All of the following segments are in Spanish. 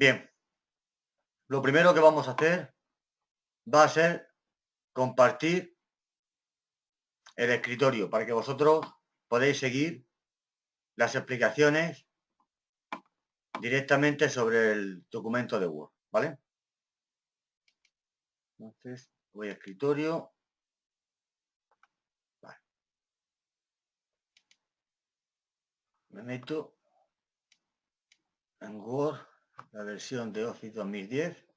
Bien, lo primero que vamos a hacer va a ser compartir el escritorio para que vosotros podáis seguir las explicaciones directamente sobre el documento de Word, ¿vale? Entonces, voy a escritorio. Vale. Me meto en Word, la versión de Office 2010.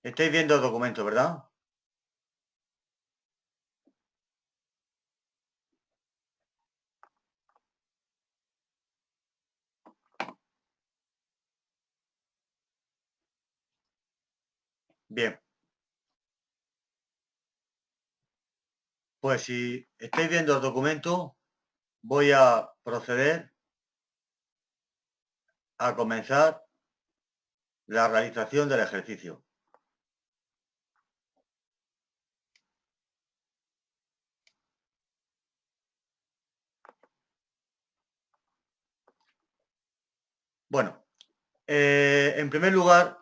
Estáis viendo el documento, ¿verdad? Bien. Pues si estáis viendo el documento, voy a proceder a comenzar la realización del ejercicio. Bueno, en primer lugar,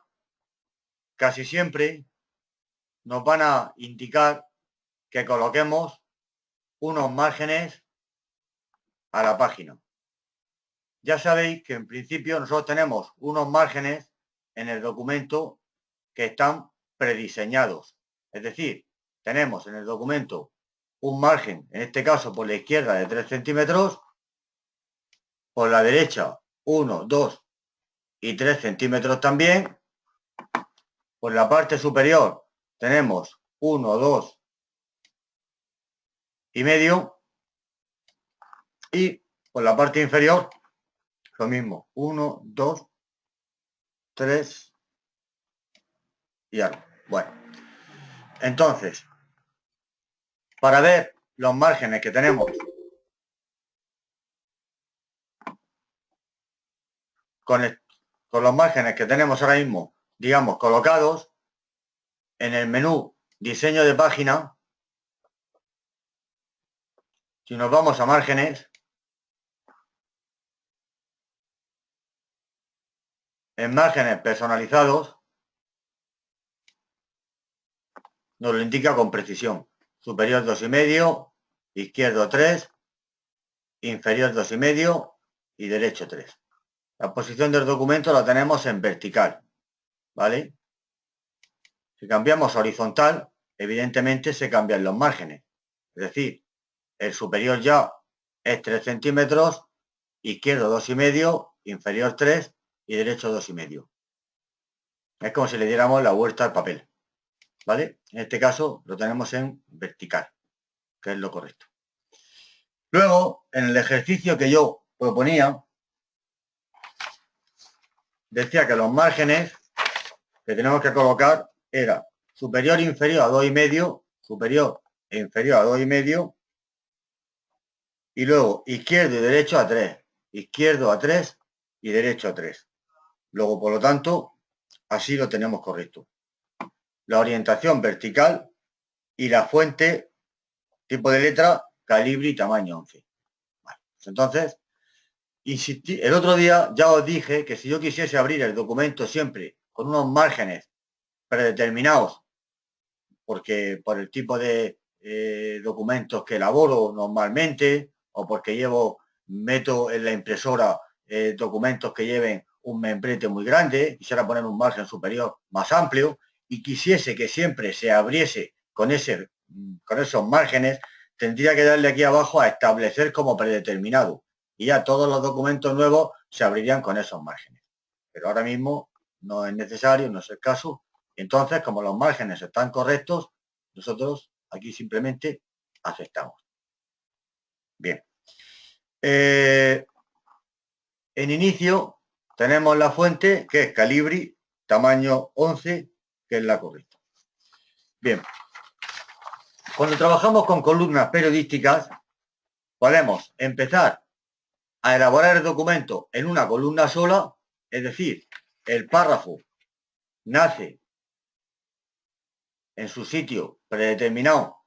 casi siempre nos van a indicar que coloquemos unos márgenes a la página. Ya sabéis que en principio nosotros tenemos unos márgenes en el documento que están prediseñados. Es decir, tenemos en el documento un margen, en este caso por la izquierda de 3 centímetros, por la derecha 1, 2 y 3 centímetros también. Por la parte superior tenemos 1, 2 y medio. Y por la parte inferior lo mismo, 1, 2, 3 y algo. Bueno, entonces, para ver los márgenes que tenemos con los márgenes que tenemos ahora mismo, digamos, colocados en el menú diseño de página, si nos vamos a márgenes, en márgenes personalizados, nos lo indica con precisión. Superior 2,5, izquierdo 3, inferior 2,5 y derecho 3. La posición del documento la tenemos en vertical, ¿vale? Si cambiamos a horizontal, evidentemente se cambian los márgenes. Es decir, el superior ya es 3 centímetros, izquierdo 2,5, inferior 3 y derecho 2,5. Es como si le diéramos la vuelta al papel, ¿vale? En este caso lo tenemos en vertical, que es lo correcto. Luego, en el ejercicio que yo proponía, decía que los márgenes que tenemos que colocar era superior e inferior a 2,5, superior e inferior a 2,5, y luego izquierdo y derecho a 3, izquierdo a 3 y derecho a 3. Luego, por lo tanto, así lo tenemos correcto. La orientación vertical y la fuente, tipo de letra, calibre y tamaño 11. Vale, pues entonces, insistí, el otro día ya os dije que si yo quisiese abrir el documento siempre con unos márgenes predeterminados, porque por el tipo de documentos que elaboro normalmente, o porque meto en la impresora documentos que lleven un membrete muy grande, quisiera poner un margen superior más amplio y quisiese que siempre se abriese con esos márgenes, tendría que darle aquí abajo a establecer como predeterminado y ya todos los documentos nuevos se abrirían con esos márgenes. Pero ahora mismo no es necesario, no es el caso. Entonces, como los márgenes están correctos, nosotros aquí simplemente aceptamos. Bien. En inicio tenemos la fuente que es Calibri, tamaño 11, que es la correcta. Bien. Cuando trabajamos con columnas periodísticas, podemos empezar a elaborar el documento en una columna sola, es decir, el párrafo nace en su sitio predeterminado,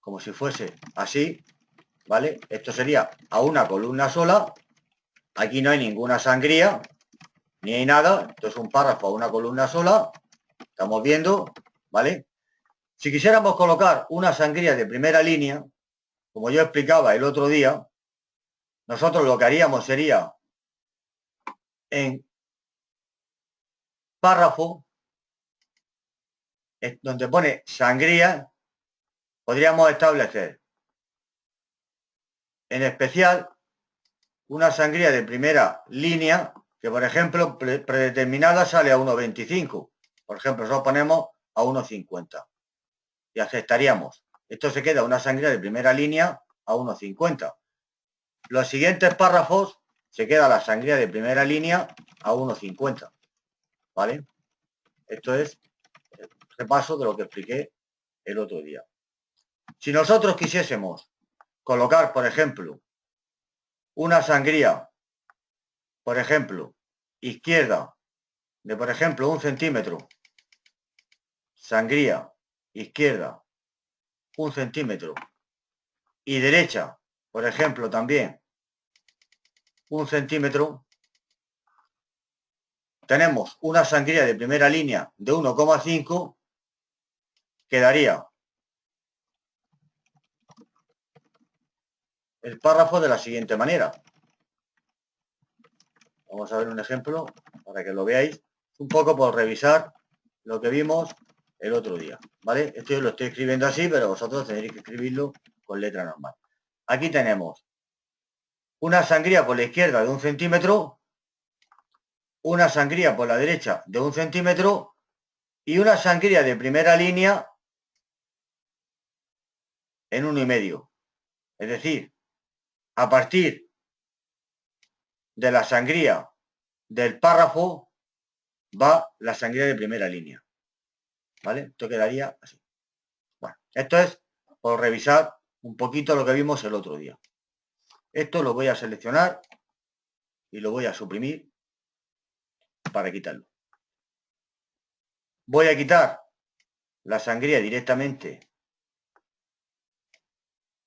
como si fuese así, ¿vale? Esto sería a una columna sola, Aquí no hay ninguna sangría, ni hay nada. Esto es un párrafo, una columna sola. Estamos viendo, ¿vale? Si quisiéramos colocar una sangría de primera línea, como yo explicaba el otro día, nosotros lo que haríamos sería en párrafo, donde pone sangría, podríamos establecer en especial una sangría de primera línea que, por ejemplo, predeterminada sale a 1,25. Por ejemplo, nosotros ponemos a 1,50 y aceptaríamos. Esto se queda una sangría de primera línea a 1,50. Los siguientes párrafos se queda la sangría de primera línea a 1,50. ¿Vale? Esto es el repaso de lo que expliqué el otro día. Si nosotros quisiésemos colocar, por ejemplo, una sangría, por ejemplo, izquierda de, por ejemplo, 1 centímetro, sangría izquierda 1 centímetro y derecha, por ejemplo, también 1 centímetro, tenemos una sangría de primera línea de 1,5, quedaría el párrafo de la siguiente manera. Vamos a ver un ejemplo para que lo veáis, un poco por revisar lo que vimos el otro día, ¿vale? Esto yo lo estoy escribiendo así, pero vosotros tenéis que escribirlo con letra normal. Aquí tenemos una sangría por la izquierda de 1 centímetro, una sangría por la derecha de 1 centímetro y una sangría de primera línea en 1,5. Es decir, a partir de la sangría del párrafo va la sangría de primera línea. ¿Vale? Esto quedaría así. Bueno, esto es por revisar un poquito lo que vimos el otro día. Esto lo voy a seleccionar y lo voy a suprimir para quitarlo. Voy a quitar la sangría directamente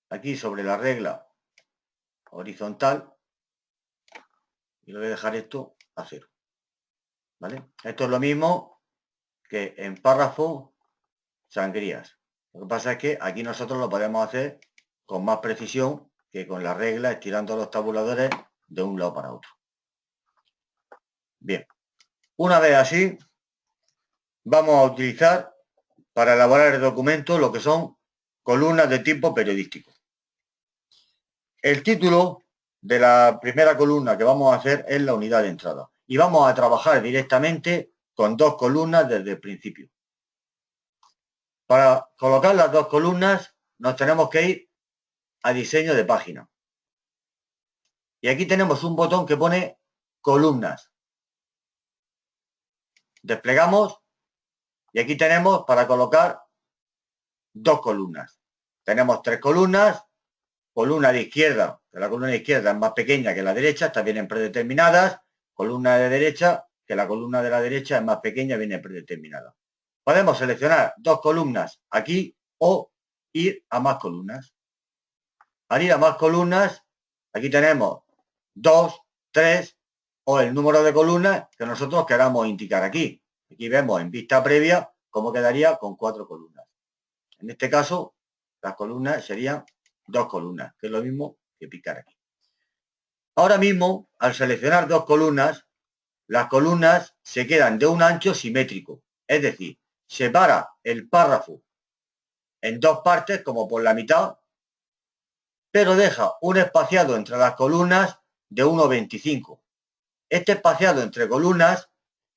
aquí sobre la regla horizontal y lo voy a dejar esto a 0. ¿Vale? Esto es lo mismo que en párrafo sangrías. Lo que pasa es que aquí nosotros lo podemos hacer con más precisión que con la regla estirando los tabuladores de un lado para otro. Bien, una vez así, vamos a utilizar para elaborar el documento lo que son columnas de tipo periodístico. El título de la primera columna que vamos a hacer es la unidad de entrada y vamos a trabajar directamente con 2 columnas desde el principio. Para colocar las 2 columnas nos tenemos que ir a diseño de página. Y aquí tenemos un botón que pone columnas. Desplegamos y aquí tenemos para colocar 2 columnas. Tenemos 3 columnas, columna de izquierda, que la columna de izquierda es más pequeña que la derecha, estas vienen predeterminadas, columna de derecha, que la columna de la derecha es más pequeña, viene predeterminada. Podemos seleccionar 2 columnas aquí o ir a más columnas. Al ir a más columnas, aquí tenemos 2, 3 o el número de columnas que nosotros queramos indicar aquí. Aquí vemos en vista previa cómo quedaría con 4 columnas. En este caso, las columnas serían 2 columnas, que es lo mismo que picar aquí. Ahora mismo, al seleccionar 2 columnas, las columnas se quedan de un ancho simétrico. Es decir, separa el párrafo en 2 partes, como por la mitad, pero deja un espaciado entre las columnas de 1,25. Este espaciado entre columnas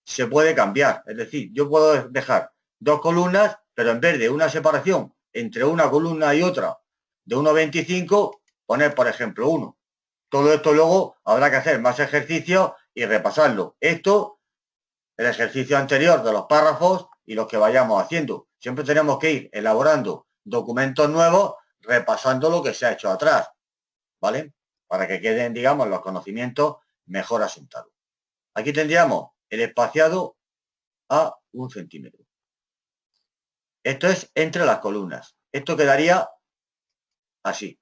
se puede cambiar. Es decir, yo puedo dejar 2 columnas, pero en vez de una separación entre una columna y otra de 1,25, poner, por ejemplo, 1. Todo esto luego habrá que hacer más ejercicios y repasarlo. Esto, el ejercicio anterior de los párrafos y los que vayamos haciendo. Siempre tenemos que ir elaborando documentos nuevos, repasando lo que se ha hecho atrás, ¿vale? Para que queden, digamos, los conocimientos mejor asentados. Aquí tendríamos el espaciado a 1 centímetro. Esto es entre las columnas. Esto quedaría así.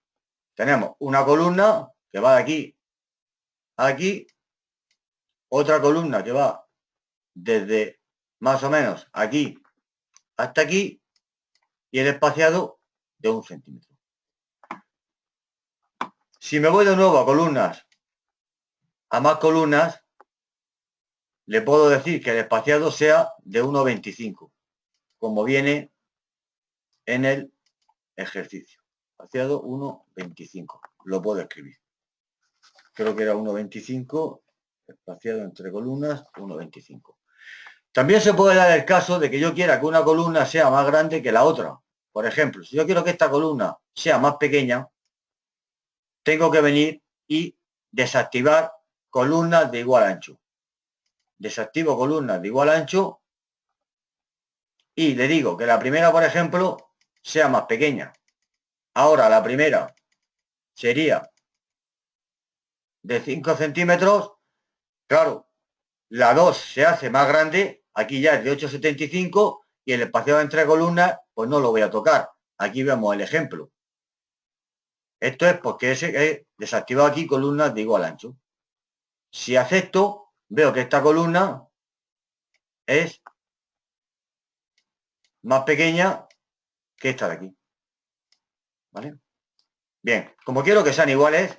Tenemos una columna que va de aquí a aquí otra columna que va desde más o menos aquí hasta aquí y el espaciado de 1 centímetro. Si me voy de nuevo a columnas, a más columnas, le puedo decir que el espaciado sea de 1,25, como viene en el ejercicio. Espaciado 1,25. Lo puedo escribir. Creo que era 1,25, espaciado entre columnas, 1,25. También se puede dar el caso de que yo quiera que una columna sea más grande que la otra. Por ejemplo, si yo quiero que esta columna sea más pequeña, tengo que venir y desactivar columnas de igual ancho. Desactivo columnas de igual ancho y le digo que la primera, por ejemplo, sea más pequeña. Ahora la primera sería de 5 centímetros. Claro, la 2 se hace más grande, aquí ya es de 8,75 y el espacio entre columnas, pues no lo voy a tocar. Aquí vemos el ejemplo. Esto es porque he desactivado aquí columnas de igual ancho. Si acepto, veo que esta columna es más pequeña que esta de aquí. ¿Vale? Bien, como quiero que sean iguales,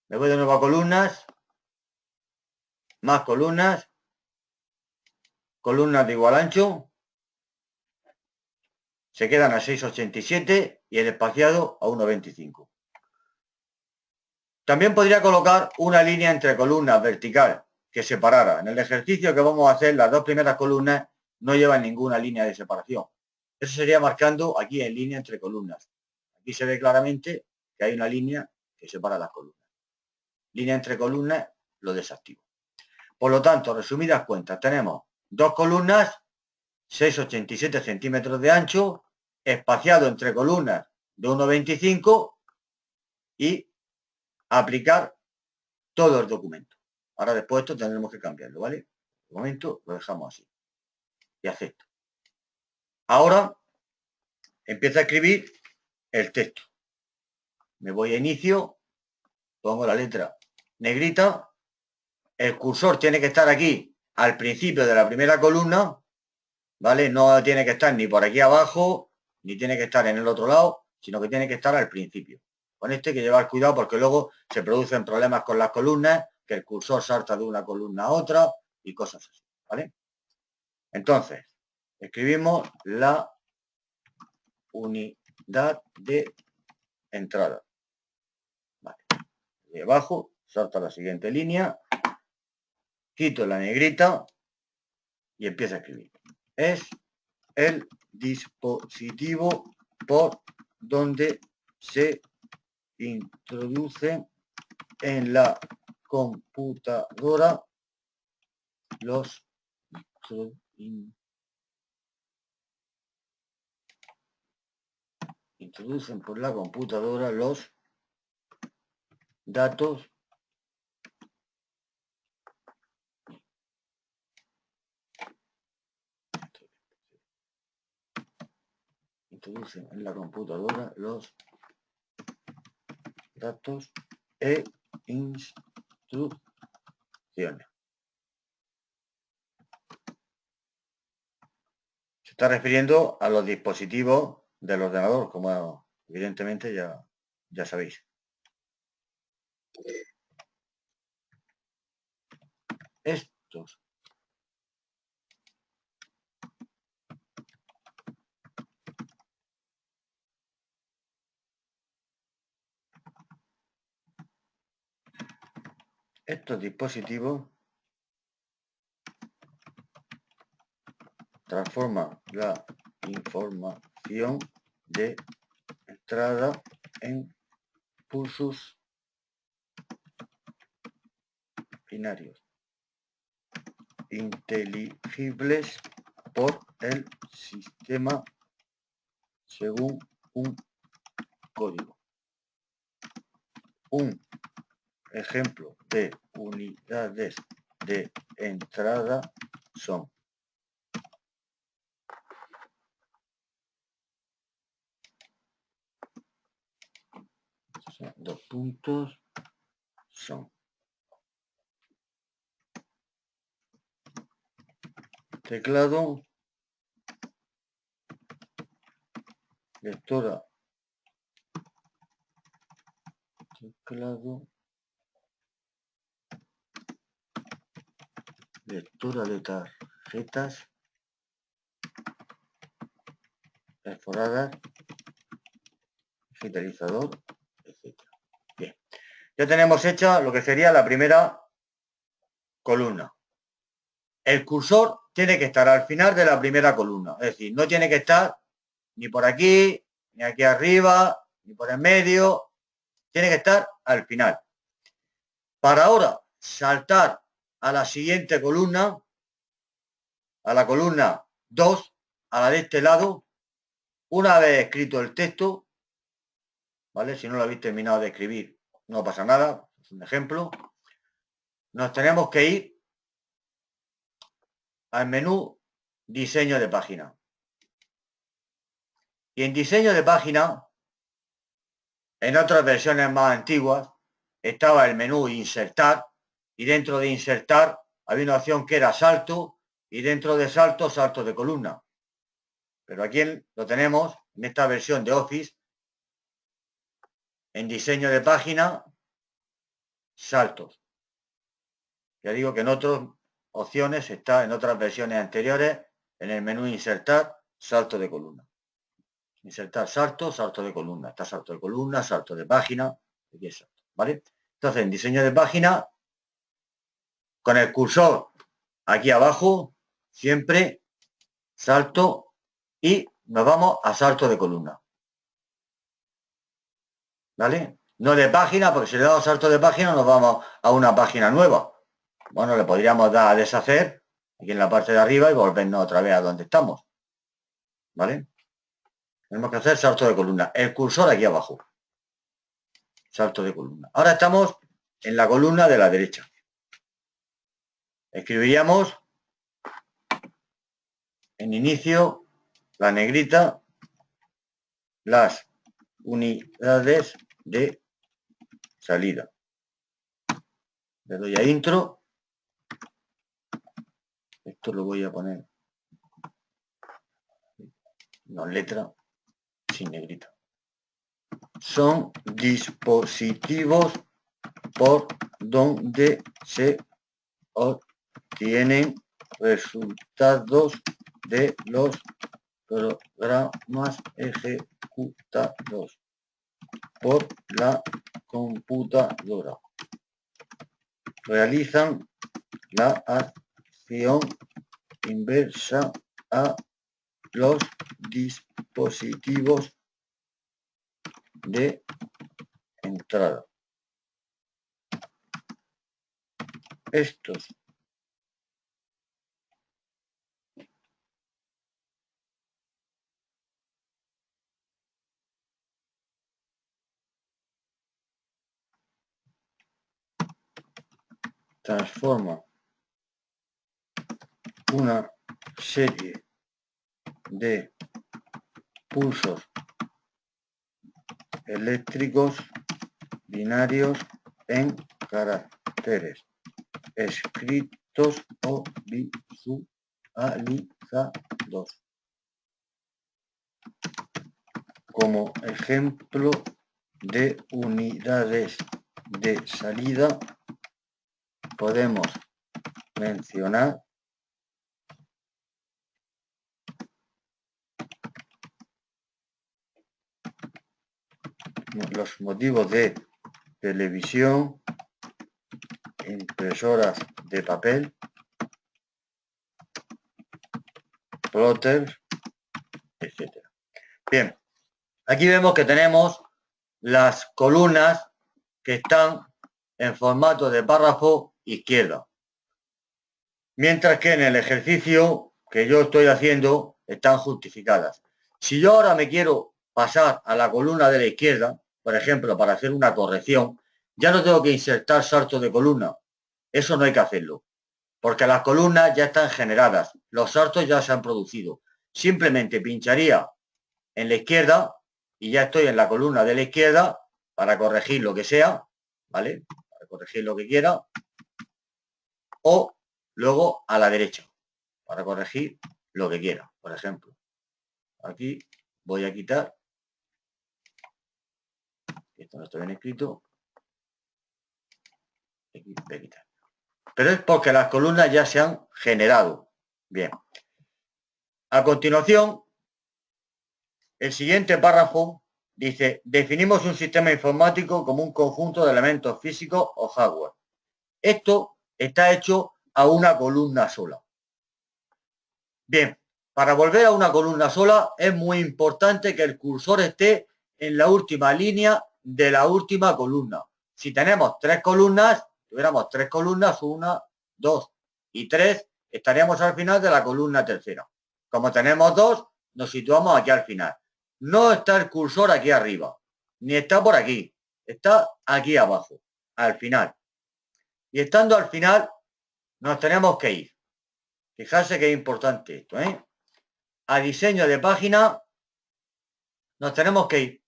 me voy de nuevo a columnas, más columnas, columnas de igual ancho, se quedan a 6,87 y el espaciado a 1,25. También podría colocar una línea entre columnas vertical que separara. En el ejercicio que vamos a hacer, las dos primeras columnas no llevan ninguna línea de separación. Eso sería marcando aquí en línea entre columnas. Aquí se ve claramente que hay una línea que separa las columnas. Línea entre columnas, lo desactivo. Por lo tanto, resumidas cuentas, tenemos dos columnas, 6,87 centímetros de ancho, espaciado entre columnas de 1,25 y aplicar todo el documento. Ahora después esto tendremos que cambiarlo, ¿vale? De momento lo dejamos así. Y acepto. Ahora empiezo a escribir el texto. Me voy a inicio, pongo la letra negrita, el cursor tiene que estar aquí al principio de la primera columna, ¿vale? No tiene que estar ni por aquí abajo, ni tiene que estar en el otro lado, sino que tiene que estar al principio. Con esto hay que llevar cuidado porque luego se producen problemas con las columnas, que el cursor salta de una columna a otra y cosas así, ¿vale? Entonces, escribimos la unidad de entrada. Vale. Y abajo salta la siguiente línea, quito la negrita y empiezo a escribir. Es el dispositivo por donde se introduce en la computadora los introducen por la computadora los datos introducen en la computadora los datos e instrucciones. Se está refiriendo a los dispositivos del ordenador, como evidentemente ya sabéis. Estos dispositivos transforman la información de entrada en pulsos binarios inteligibles por el sistema según un código. Un ejemplo de unidades de entrada son dos puntos, son teclado, lectura, teclado, lectura de tarjetas perforadas, digitalizador, etc. Bien, ya tenemos hecha lo que sería la primera columna. El cursor tiene que estar al final de la primera columna, es decir, no tiene que estar ni por aquí, ni aquí arriba, ni por en medio, tiene que estar al final. Para ahora saltar a la siguiente columna, a la columna 2, a la de este lado, una vez escrito el texto, ¿vale? Si no lo habéis terminado de escribir, no pasa nada, es un ejemplo. Nos tenemos que ir al menú diseño de página. Y en diseño de página, en otras versiones más antiguas, estaba el menú insertar, y dentro de insertar había una opción que era salto, y dentro de salto, salto de columna. Pero aquí lo tenemos, en esta versión de Office, en diseño de página, saltos. Ya digo que en otras opciones está, en otras versiones anteriores, en el menú insertar, salto de columna. Insertar salto, salto de columna. Está salto de columna, salto de página, aquí es salto, ¿vale? Entonces, en diseño de página, con el cursor aquí abajo, siempre salto y nos vamos a salto de columna. ¿Vale? No de página, porque si le damos salto de página nos vamos a una página nueva. Bueno, le podríamos dar a deshacer aquí en la parte de arriba y volvernos otra vez a donde estamos. ¿Vale? Tenemos que hacer salto de columna. El cursor aquí abajo. Salto de columna. Ahora estamos en la columna de la derecha. Escribiríamos en inicio, la negrita, las unidades de salida. Le doy a intro. Esto lo voy a poner no letra, sin negrita. Son dispositivos por donde se obtienen resultados de los programas ejecutados por la computadora. Realizan la acción inversa a los dispositivos de entrada. Estos transforman una serie de pulsos eléctricos binarios en caracteres escritos o visualizados. Como ejemplo de unidades de salida, podemos mencionar los motivos de televisión, impresoras de papel, plotters, etc. Bien, aquí vemos que tenemos las columnas que están en formato de párrafo izquierda. Mientras que en el ejercicio que yo estoy haciendo están justificadas. Si yo ahora me quiero pasar a la columna de la izquierda, por ejemplo, para hacer una corrección, ya no tengo que insertar salto de columna. Eso no hay que hacerlo, porque las columnas ya están generadas, los saltos ya se han producido. Simplemente pincharía en la izquierda y ya estoy en la columna de la izquierda para corregir lo que sea, ¿vale? Para corregir lo que quiera. O luego a la derecha. para corregir lo que quiera. Por ejemplo, aquí voy a quitar, esto no está bien escrito, aquí voy a quitar. Pero es porque las columnas ya se han generado. Bien. A continuación, el siguiente párrafo dice, definimos un sistema informático como un conjunto de elementos físicos o hardware. Esto está hecho a una columna sola. Bien, para volver a una columna sola es muy importante que el cursor esté en la última línea de la última columna. Si tenemos tres columnas, tuviéramos tres columnas, 1, 2 y 3, estaríamos al final de la columna tercera. Como tenemos 2, nos situamos aquí al final. No está el cursor aquí arriba, ni está por aquí, está aquí abajo, al final. Y estando al final, nos tenemos que ir. Fijarse que es importante esto, ¿eh? A diseño de página, nos tenemos que ir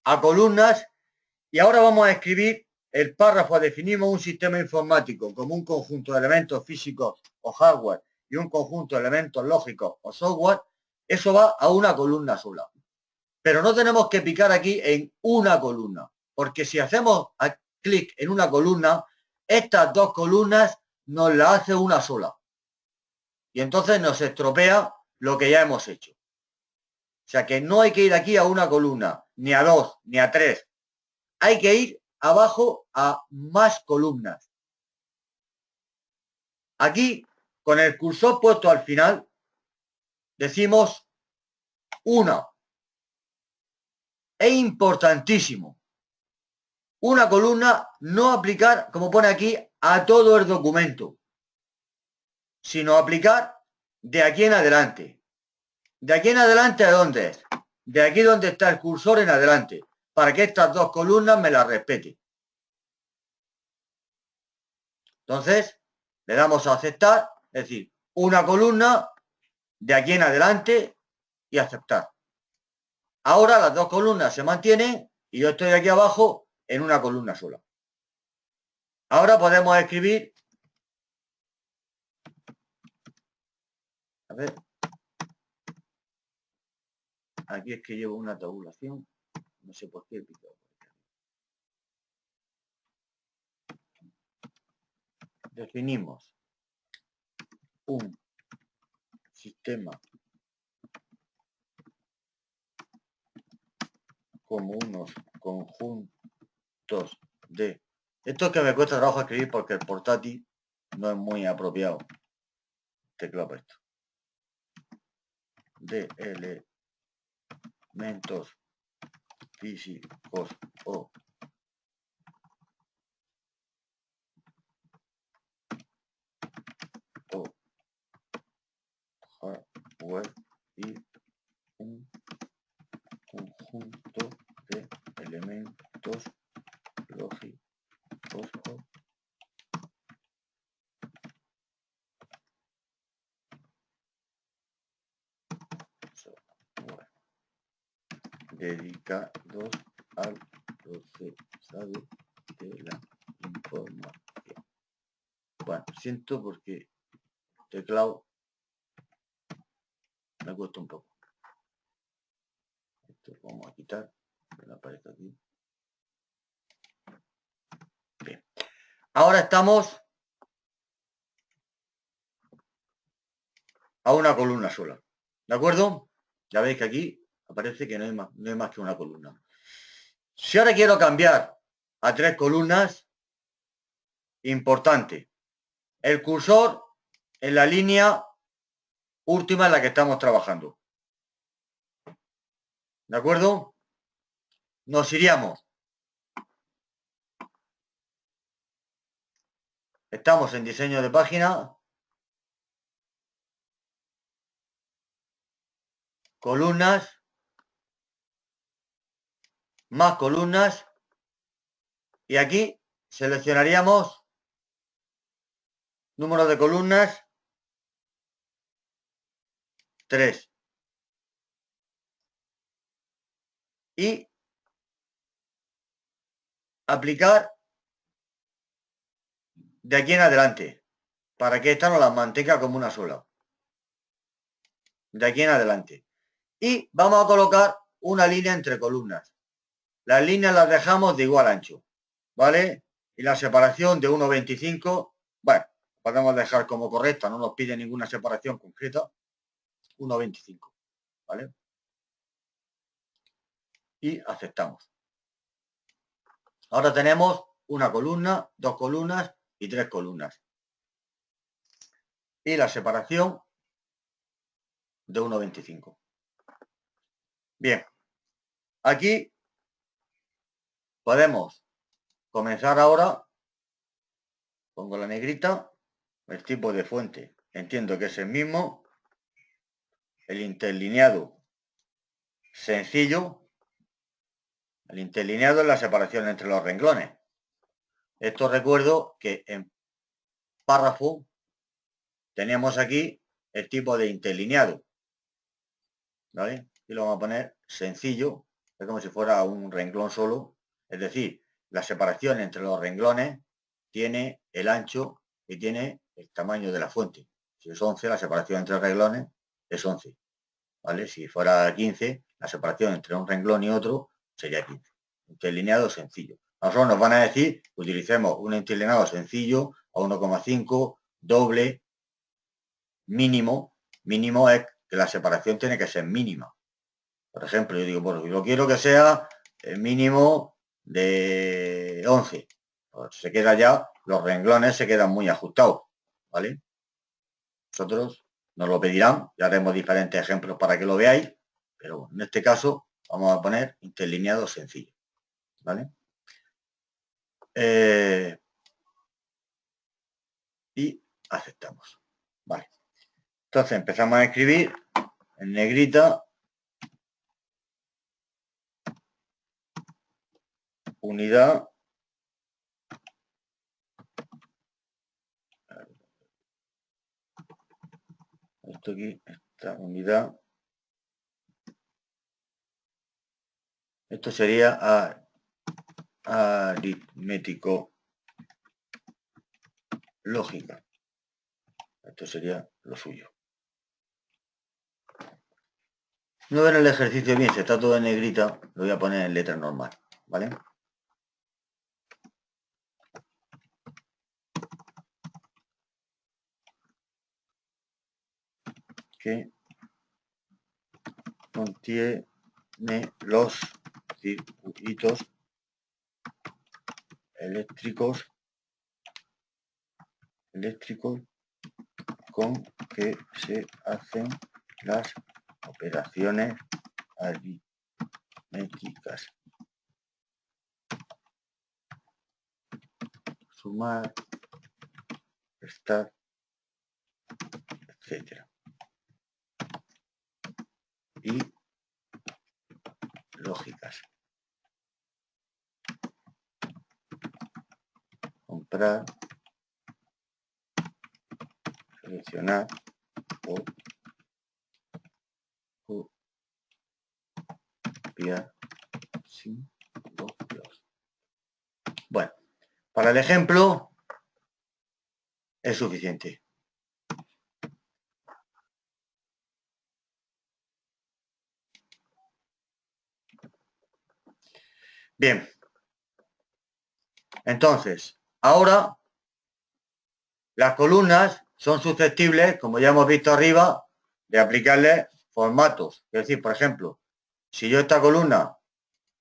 a columnas y ahora vamos a escribir el párrafo. Definimos un sistema informático como un conjunto de elementos físicos o hardware y un conjunto de elementos lógicos o software. Eso va a una columna sola. Pero no tenemos que picar aquí en una columna, porque si hacemos clic en una columna, estas dos columnas nos la hace una sola. Y entonces nos estropea lo que ya hemos hecho. O sea que no hay que ir aquí a una columna, ni a 2, ni a 3. Hay que ir abajo a más columnas. Aquí, con el cursor puesto al final, decimos una. Es importantísimo. Una columna, no aplicar, como pone aquí, a todo el documento, sino aplicar de aquí en adelante. ¿De aquí en adelante a dónde es? De aquí donde está el cursor en adelante, para que estas dos columnas me las respete. Entonces, le damos a aceptar, es decir, una columna de aquí en adelante y aceptar. Ahora las dos columnas se mantienen y yo estoy aquí abajo en una columna sola. Ahora podemos escribir, a ver, aquí es que llevo una tabulación, no sé por qué. Definimos un sistema como unos conjuntos de... Esto es que me cuesta trabajo escribir porque el portátil no es muy apropiado. Teclado esto. De elementos físicos o hardware y un conjunto de elementos lógicos o software dedicados al procesado de la información. Bueno, siento porque teclado me cuesta un poco. Esto lo vamos a quitar, que no aparezca aquí. Bien. Ahora estamos a una columna sola. ¿De acuerdo? Ya veis que aquí aparece que no hay más que una columna. Si ahora quiero cambiar a tres columnas, importante, el cursor en la línea última en la que estamos trabajando. ¿De acuerdo? Nos iríamos. Estamos en diseño de página. Columnas. Más columnas. Y aquí seleccionaríamos número de columnas 3. Y aplicar de aquí en adelante, para que esta nos las mantenga como una sola. de aquí en adelante. Y vamos a colocar una línea entre columnas. Las líneas las dejamos de igual ancho, ¿vale? Y la separación de 1,25, bueno, podemos dejar como correcta, no nos pide ninguna separación concreta, 1,25, ¿vale? Y aceptamos. Ahora tenemos una columna, 2 columnas y 3 columnas. Y la separación de 1,25. Bien, aquí podemos comenzar ahora. Pongo la negrita, el tipo de fuente entiendo que es el mismo, el interlineado sencillo, el interlineado es la separación entre los renglones. Esto recuerdo que en párrafo teníamos aquí el tipo de interlineado, ¿vale? Y lo vamos a poner sencillo, es como si fuera un renglón solo, es decir, la separación entre los renglones tiene el ancho y tiene el tamaño de la fuente. Si es 11, la separación entre renglones es 11, ¿vale? Si fuera 15, la separación entre un renglón y otro sería 15. Interlineado sencillo. A nosotros nos van a decir que utilicemos un interlineado sencillo a 1,5, doble, mínimo. Mínimo es que la separación tiene que ser mínima. Por ejemplo, yo digo, bueno, yo quiero que sea el mínimo de 11. Pues se queda ya, los renglones se quedan muy ajustados, ¿vale? Nosotros nos lo pedirán, ya haremos diferentes ejemplos para que lo veáis, pero en este caso vamos a poner interlineado sencillo, ¿vale? Y aceptamos, ¿vale? Entonces empezamos a escribir en negrita unidad esto aquí, esta unidad, esto sería aritmético lógica, esto sería lo suyo. No ven el ejercicio bien, si está todo en negrita, lo voy a poner en letra normal, ¿vale? Que contiene los circuitos eléctricos con que se hacen las operaciones aritméticas. Sumar, restar, etcétera. Y lógicas. Comprar, seleccionar o copiar sin bloqueos. Bueno, para el ejemplo es suficiente. Bien. Entonces, ahora las columnas son susceptibles, como ya hemos visto arriba, de aplicarle formatos. Es decir, por ejemplo, si yo esta columna,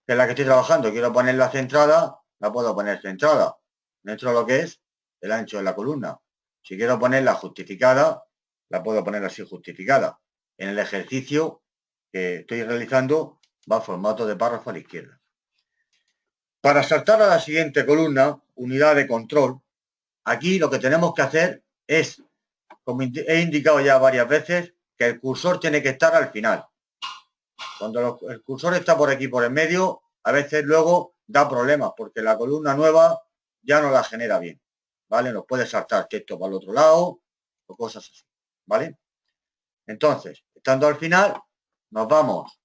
que es la que estoy trabajando, quiero ponerla centrada, la puedo poner centrada dentro de lo que es el ancho de la columna. Si quiero ponerla justificada, la puedo poner así justificada. En el ejercicio que estoy realizando va formato de párrafo a la izquierda. Para saltar a la siguiente columna, unidad de control, aquí lo que tenemos que hacer es, como he indicado ya varias veces, que el cursor tiene que estar al final. Cuando el cursor está por aquí, por el medio, a veces luego da problemas, porque la columna nueva ya no la genera bien, ¿vale? Nos puede saltar texto para el otro lado o cosas así, ¿vale? Entonces, estando al final, nos vamos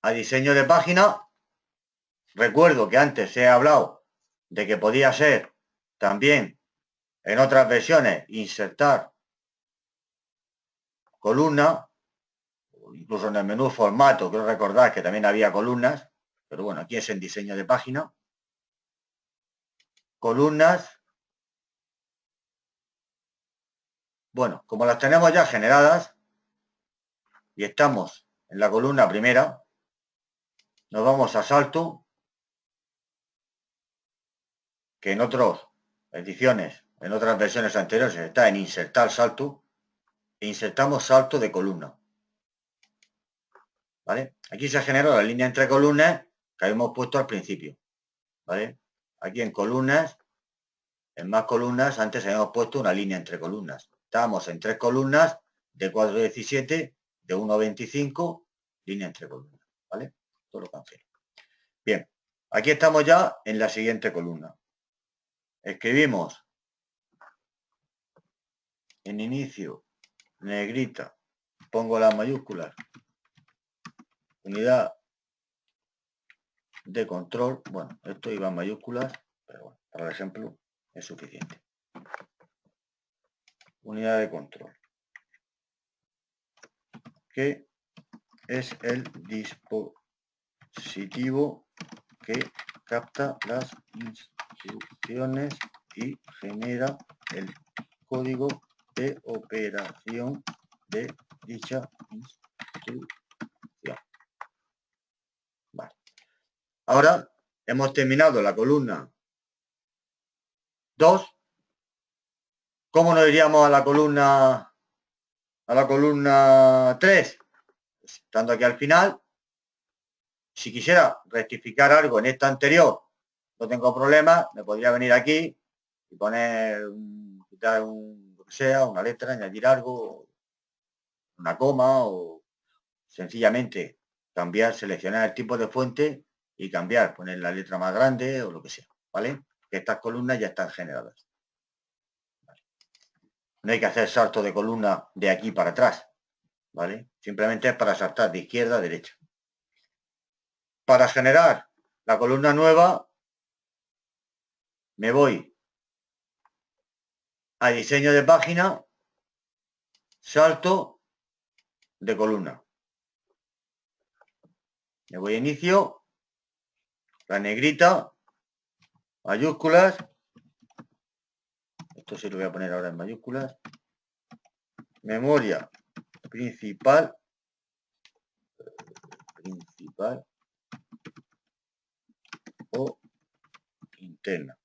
a diseño de página. Recuerdo que antes he hablado de que podía ser también en otras versiones insertar columna, incluso en el menú formato, creo recordar que también había columnas, pero bueno, aquí es en diseño de página. Columnas. Bueno, como las tenemos ya generadas y estamos en la columna primera, nos vamos a salto, que en otras ediciones, en otras versiones anteriores está en insertar salto, e insertamos salto de columna. ¿Vale? Aquí se genera la línea entre columnas que habíamos puesto al principio. ¿Vale? Aquí en columnas, en más columnas, antes habíamos puesto una línea entre columnas. Estábamos en 3 columnas de 4,17, de 1,25, línea entre columnas. ¿Vale? Todo lo cancelo. Bien, aquí estamos ya en la siguiente columna. Escribimos en inicio, negrita, pongo las mayúsculas, unidad de control. Bueno, esto iba en mayúsculas, pero bueno, para el ejemplo es suficiente. Unidad de control, que es el dispositivo que capta las instrucciones y genera el código de operación de dicha instrucción. Vale. Ahora hemos terminado la columna 2. ¿Cómo nos iríamos a la columna 3? Pues, estando aquí al final, si quisiera rectificar algo en esta anterior, no tengo problema, me podría venir aquí y poner, quitar lo que sea, una letra, añadir algo, una coma, o sencillamente cambiar, seleccionar el tipo de fuente y cambiar, poner la letra más grande o lo que sea, ¿vale? Que estas columnas ya están generadas. ¿Vale? No hay que hacer salto de columna de aquí para atrás, ¿vale? Simplemente es para saltar de izquierda a derecha. Para generar la columna nueva, me voy a diseño de página, salto de columna. Me voy a inicio, la negrita, mayúsculas. Esto sí lo voy a poner ahora en mayúsculas. Memoria principal o interna.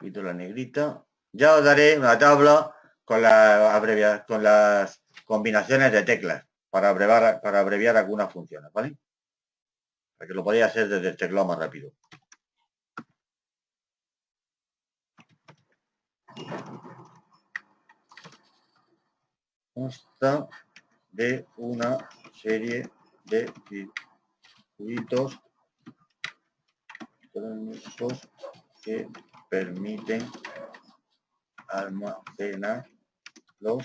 Quito la negrita. Ya os daré una tabla con las combinaciones de teclas para abreviar algunas funciones, ¿vale? Para que lo podáis hacer desde el teclado más rápido. Consta de una serie de circuitos electrónicos que permiten almacenar los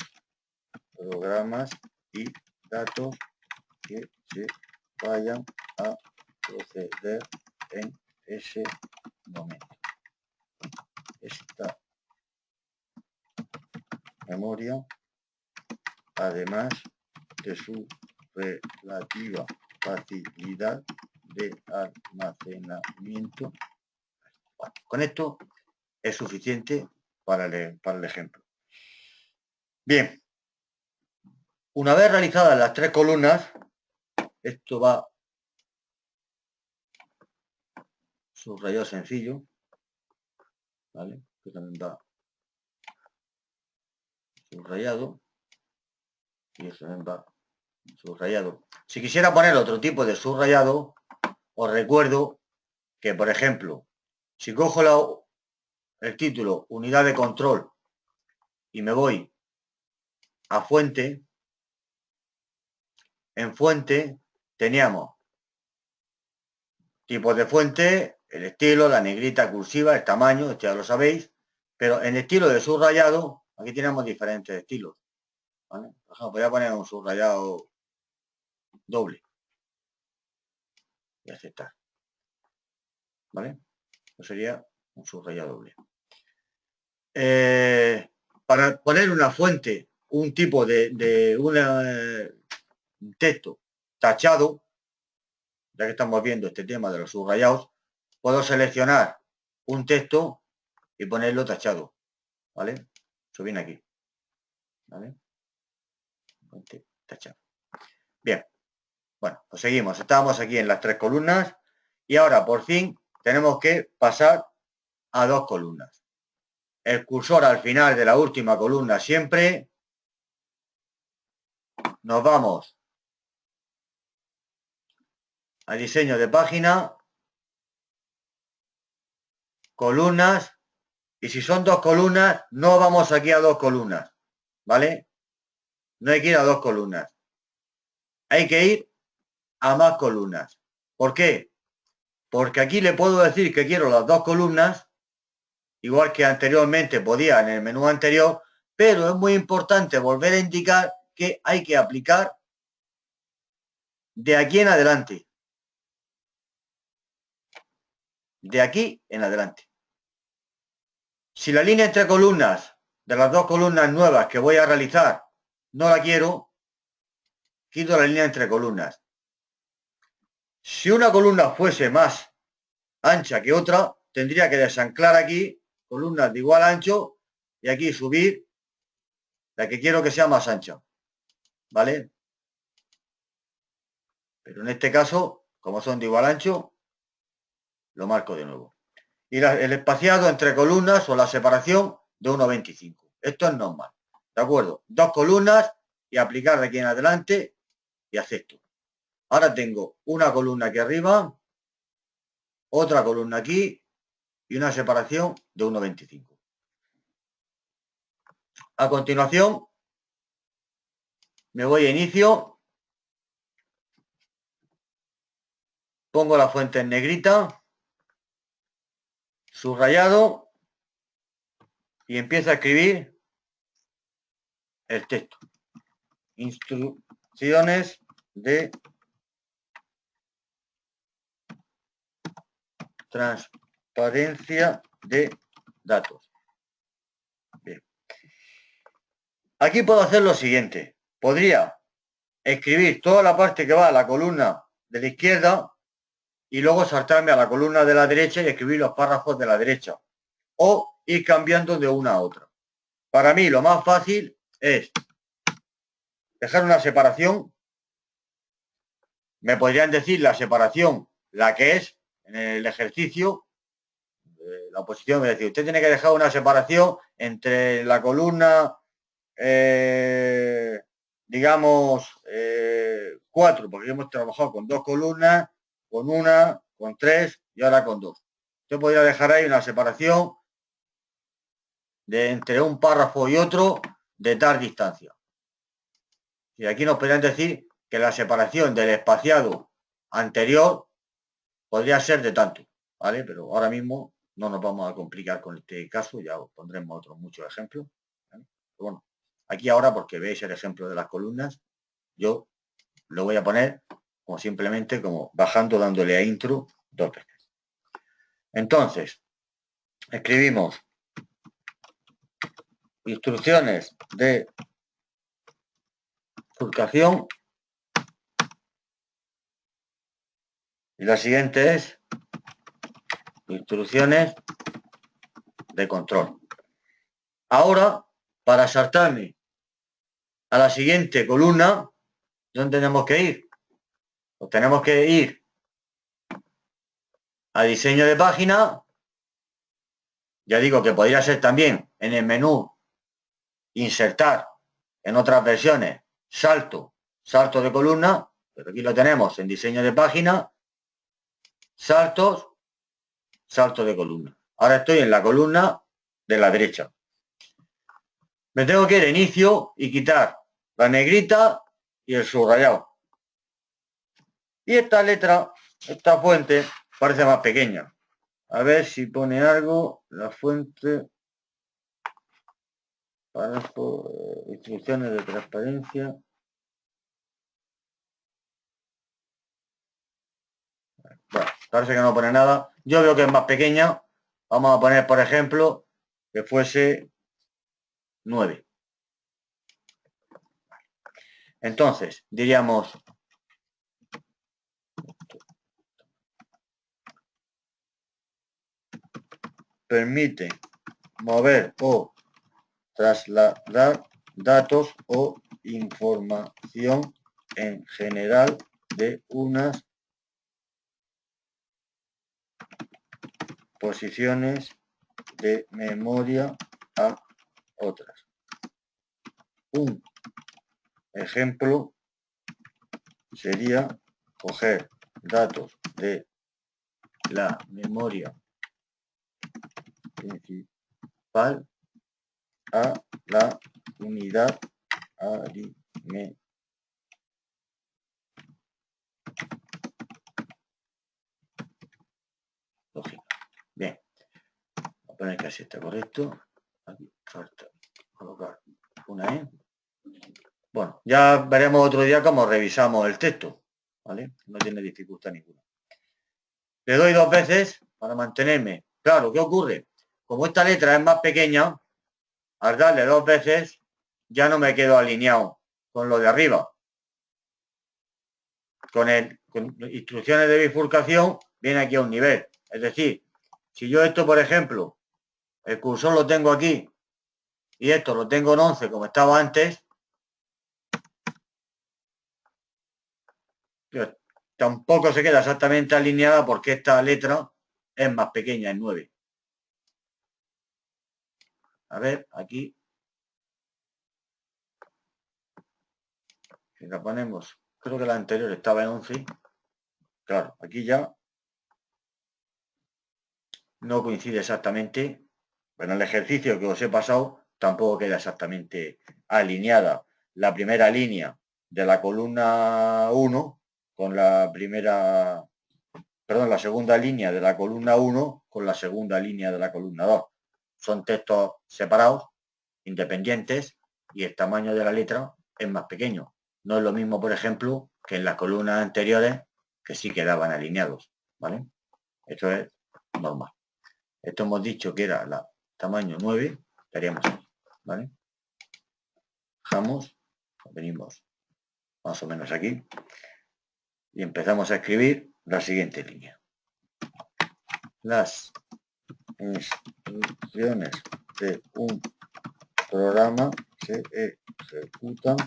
programas y datos que se vayan a proceder en ese momento. Esta memoria, además de su relativa facilidad de almacenamiento, bueno, con esto es suficiente para el ejemplo. Bien, una vez realizadas las 3 columnas, esto va subrayado sencillo, ¿vale? Que también va subrayado y eso también va subrayado. Si quisiera poner otro tipo de subrayado, os recuerdo que, por ejemplo, si cojo el título unidad de control y me voy a fuente, en fuente teníamos tipos de fuente, el estilo, la negrita cursiva, el tamaño, esto ya lo sabéis, pero en estilo de subrayado, aquí tenemos diferentes estilos, ¿vale? Por ejemplo, voy a poner un subrayado doble y aceptar, ¿vale? Eso sería un subrayado doble. para poner una fuente, un tipo de un texto tachado, ya que estamos viendo este tema de los subrayados, puedo seleccionar un texto y ponerlo tachado, ¿vale? Eso viene aquí, ¿vale? Tachado. Bien, bueno, pues seguimos. Estábamos aquí en las 3 columnas y ahora por fin tenemos que pasar a 2 columnas. El cursor al final de la última columna siempre. Nos vamos a diseño de página, columnas, y si son 2 columnas, no vamos aquí a 2 columnas, ¿vale? No hay que ir a 2 columnas. Hay que ir a más columnas. ¿Por qué? Porque aquí le puedo decir que quiero las 2 columnas, igual que anteriormente podía en el menú anterior, pero es muy importante volver a indicar que hay que aplicar de aquí en adelante. De aquí en adelante. Si la línea entre columnas, de las 2 columnas nuevas que voy a realizar, no la quiero, quito la línea entre columnas. Si una columna fuese más ancha que otra, tendría que desanclar aquí columnas de igual ancho y aquí subir la que quiero que sea más ancha, ¿vale? Pero en este caso, como son de igual ancho, lo marco de nuevo. Y el espaciado entre columnas o la separación de 1,25. Esto es normal, ¿de acuerdo? 2 columnas y aplicar de aquí en adelante y acepto. Ahora tengo una columna aquí arriba, otra columna aquí y una separación de 1,25. A continuación, me voy a inicio, pongo la fuente en negrita, subrayado y empiezo a escribir el texto. Instrucciones de transparencia de datos. Bien. Aquí puedo hacer lo siguiente. Podría escribir toda la parte que va a la columna de la izquierda y luego saltarme a la columna de la derecha y escribir los párrafos de la derecha. O ir cambiando de una a otra. Para mí lo más fácil es dejar una separación. Me podrían decir la separación, la que es en el ejercicio. La oposición me decía, usted tiene que dejar una separación entre la columna, digamos, 4, porque hemos trabajado con 2 columnas, con una, con 3 y ahora con 2. Usted podría dejar ahí una separación de entre un párrafo y otro de tal distancia. Y aquí nos podrían decir que la separación del espaciado anterior podría ser de tanto, ¿vale? Pero ahora mismo no nos vamos a complicar con este caso, ya os pondremos otros muchos ejemplos, ¿vale? Pero bueno, aquí ahora, porque veis el ejemplo de las columnas, yo lo voy a poner como simplemente como bajando, dándole a intro 2 veces. Entonces, escribimos instrucciones de bifurcación y la siguiente es instrucciones de control. Ahora, para saltarme a la siguiente columna, ¿dónde tenemos que ir? Pues tenemos que ir a diseño de página. Ya digo que podría ser también en el menú insertar en otras versiones salto de columna, pero aquí lo tenemos en diseño de página, saltos, salto de columna. Ahora estoy en la columna de la derecha. Me tengo que ir a inicio y quitar la negrita y el subrayado. Y esta letra, esta fuente, parece más pequeña. A ver si pone algo, la fuente, párrafo, instrucciones de transparencia. Bueno, parece que no pone nada. Yo veo que es más pequeña. Vamos a poner, por ejemplo, que fuese 9. Entonces, diríamos permite mover o trasladar datos o información en general de unas posiciones de memoria a otras. Un ejemplo sería coger datos de la memoria principal a la unidad aritmética. Lógica. Bien. Voy a poner que así está correcto. Aquí falta colocar una E. Bueno, ya veremos otro día cómo revisamos el texto, ¿vale? No tiene dificultad ninguna. Le doy 2 veces para mantenerme. Claro, ¿qué ocurre? Como esta letra es más pequeña, al darle 2 veces ya no me quedo alineado con lo de arriba. Con instrucciones de bifurcación viene aquí a un nivel. Es decir, si yo esto, por ejemplo, el cursor lo tengo aquí y esto lo tengo en 11 como estaba antes, tampoco se queda exactamente alineada porque esta letra es más pequeña, en 9. A ver, aquí. Si la ponemos, creo que la anterior estaba en 11. Claro, aquí ya no coincide exactamente. Bueno, el ejercicio que os he pasado tampoco queda exactamente alineada la primera línea de la columna 1 con la primera, perdón, la segunda línea de la columna 1 con la segunda línea de la columna 2. Son textos separados, independientes, y el tamaño de la letra es más pequeño. No es lo mismo, por ejemplo, que en las columnas anteriores, que sí quedaban alineados, ¿vale? Esto es normal. Esto hemos dicho que era la tamaño 9, estaríamos aquí, ¿vale? Dejamos, venimos más o menos aquí y empezamos a escribir la siguiente línea. Las instrucciones de un programa se ejecutan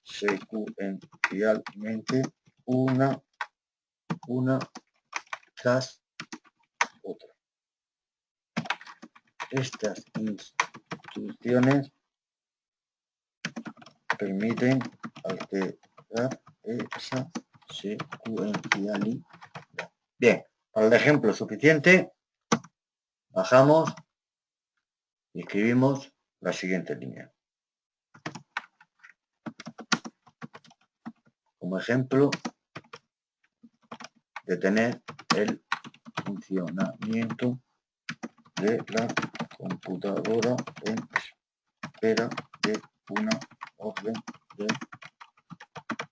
secuencialmente una tras otra. Estas instrucciones permiten alterar esa secuencialidad. Bien, para el ejemplo suficiente, bajamos y escribimos la siguiente línea. Como ejemplo de tener el funcionamiento de la computadora en espera de una orden de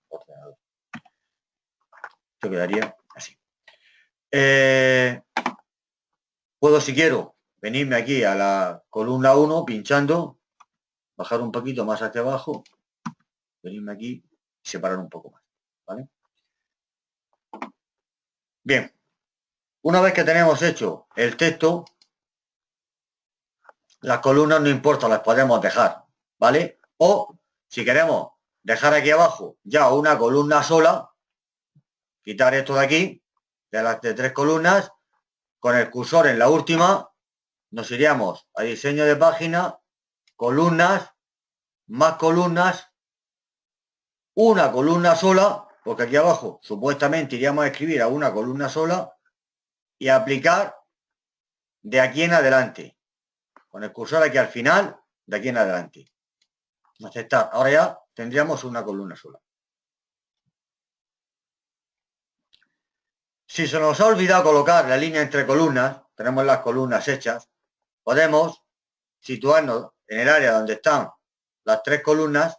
ordenador. Esto quedaría así. Puedo, si quiero, venirme aquí a la columna 1 pinchando, bajar un poquito más hacia abajo, venirme aquí y separar un poco más, ¿vale? Bien, una vez que tenemos hecho el texto, las columnas no importa, las podemos dejar, ¿vale? O si queremos dejar aquí abajo ya una columna sola, quitar esto de aquí, de las de 3 columnas, con el cursor en la última, nos iríamos a diseño de página, columnas, más columnas, una columna sola, porque aquí abajo supuestamente iríamos a escribir a una columna sola y aplicar de aquí en adelante, con el cursor aquí al final, de aquí en adelante. Aceptar. Ahora ya tendríamos una columna sola. Si se nos ha olvidado colocar la línea entre columnas, tenemos las columnas hechas, podemos situarnos en el área donde están las 3 columnas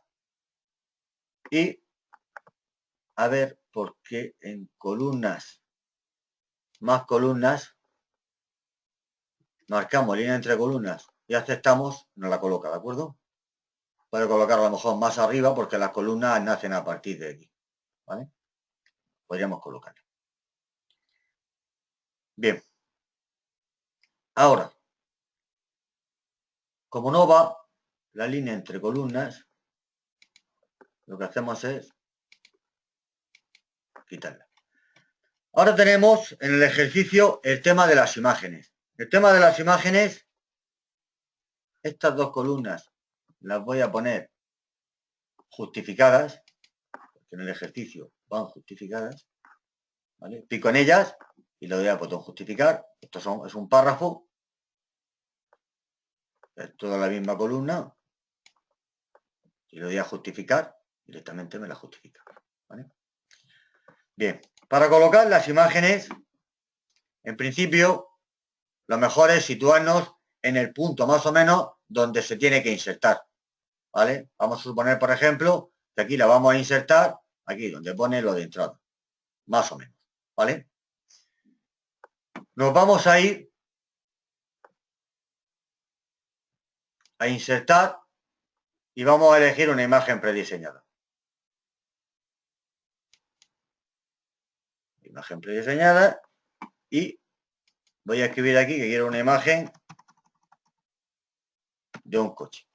y a ver por qué en columnas, más columnas, marcamos línea entre columnas y aceptamos, nos la coloca, ¿de acuerdo? Puede colocar a lo mejor más arriba porque las columnas nacen a partir de aquí, ¿vale? Podríamos colocarla. Bien. Ahora, como no va la línea entre columnas, lo que hacemos es quitarla. Ahora tenemos en el ejercicio el tema de las imágenes. El tema de las imágenes, estas dos columnas las voy a poner justificadas, porque en el ejercicio van justificadas, ¿vale? Pico en ellas y le doy al botón justificar. Esto es un párrafo, es toda la misma columna, y le doy a justificar, directamente me la justifica, ¿vale? Bien, para colocar las imágenes, en principio, lo mejor es situarnos en el punto más o menos donde se tiene que insertar, ¿vale? Vamos a suponer, por ejemplo, que aquí la vamos a insertar aquí donde pone lo de entrada, más o menos, ¿vale? Nos vamos a ir a insertar y vamos a elegir una imagen prediseñada. Imagen prediseñada y voy a escribir aquí que quiero una imagen de un coche.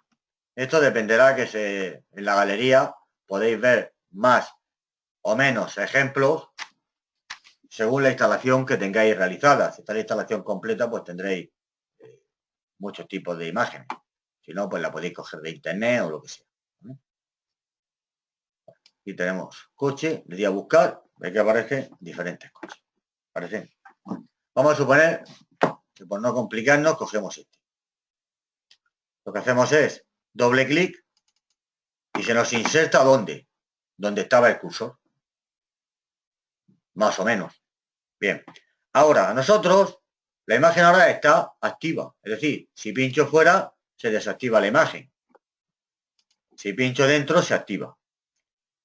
Esto dependerá que en la galería podéis ver más o menos ejemplos según la instalación que tengáis realizada. Si está la instalación completa, pues tendréis muchos tipos de imágenes. Si no, pues la podéis coger de internet o lo que sea. Aquí tenemos coche, le doy a buscar, ve que aparecen diferentes coches. ¿Aparecen? Vamos a suponer que por no complicarnos, cogemos este. Lo que hacemos es doble clic y se nos inserta ¿dónde? Donde estaba el cursor. Más o menos. Bien. Ahora, a nosotros, la imagen ahora está activa. Es decir, si pincho fuera, se desactiva la imagen. Si pincho dentro, se activa.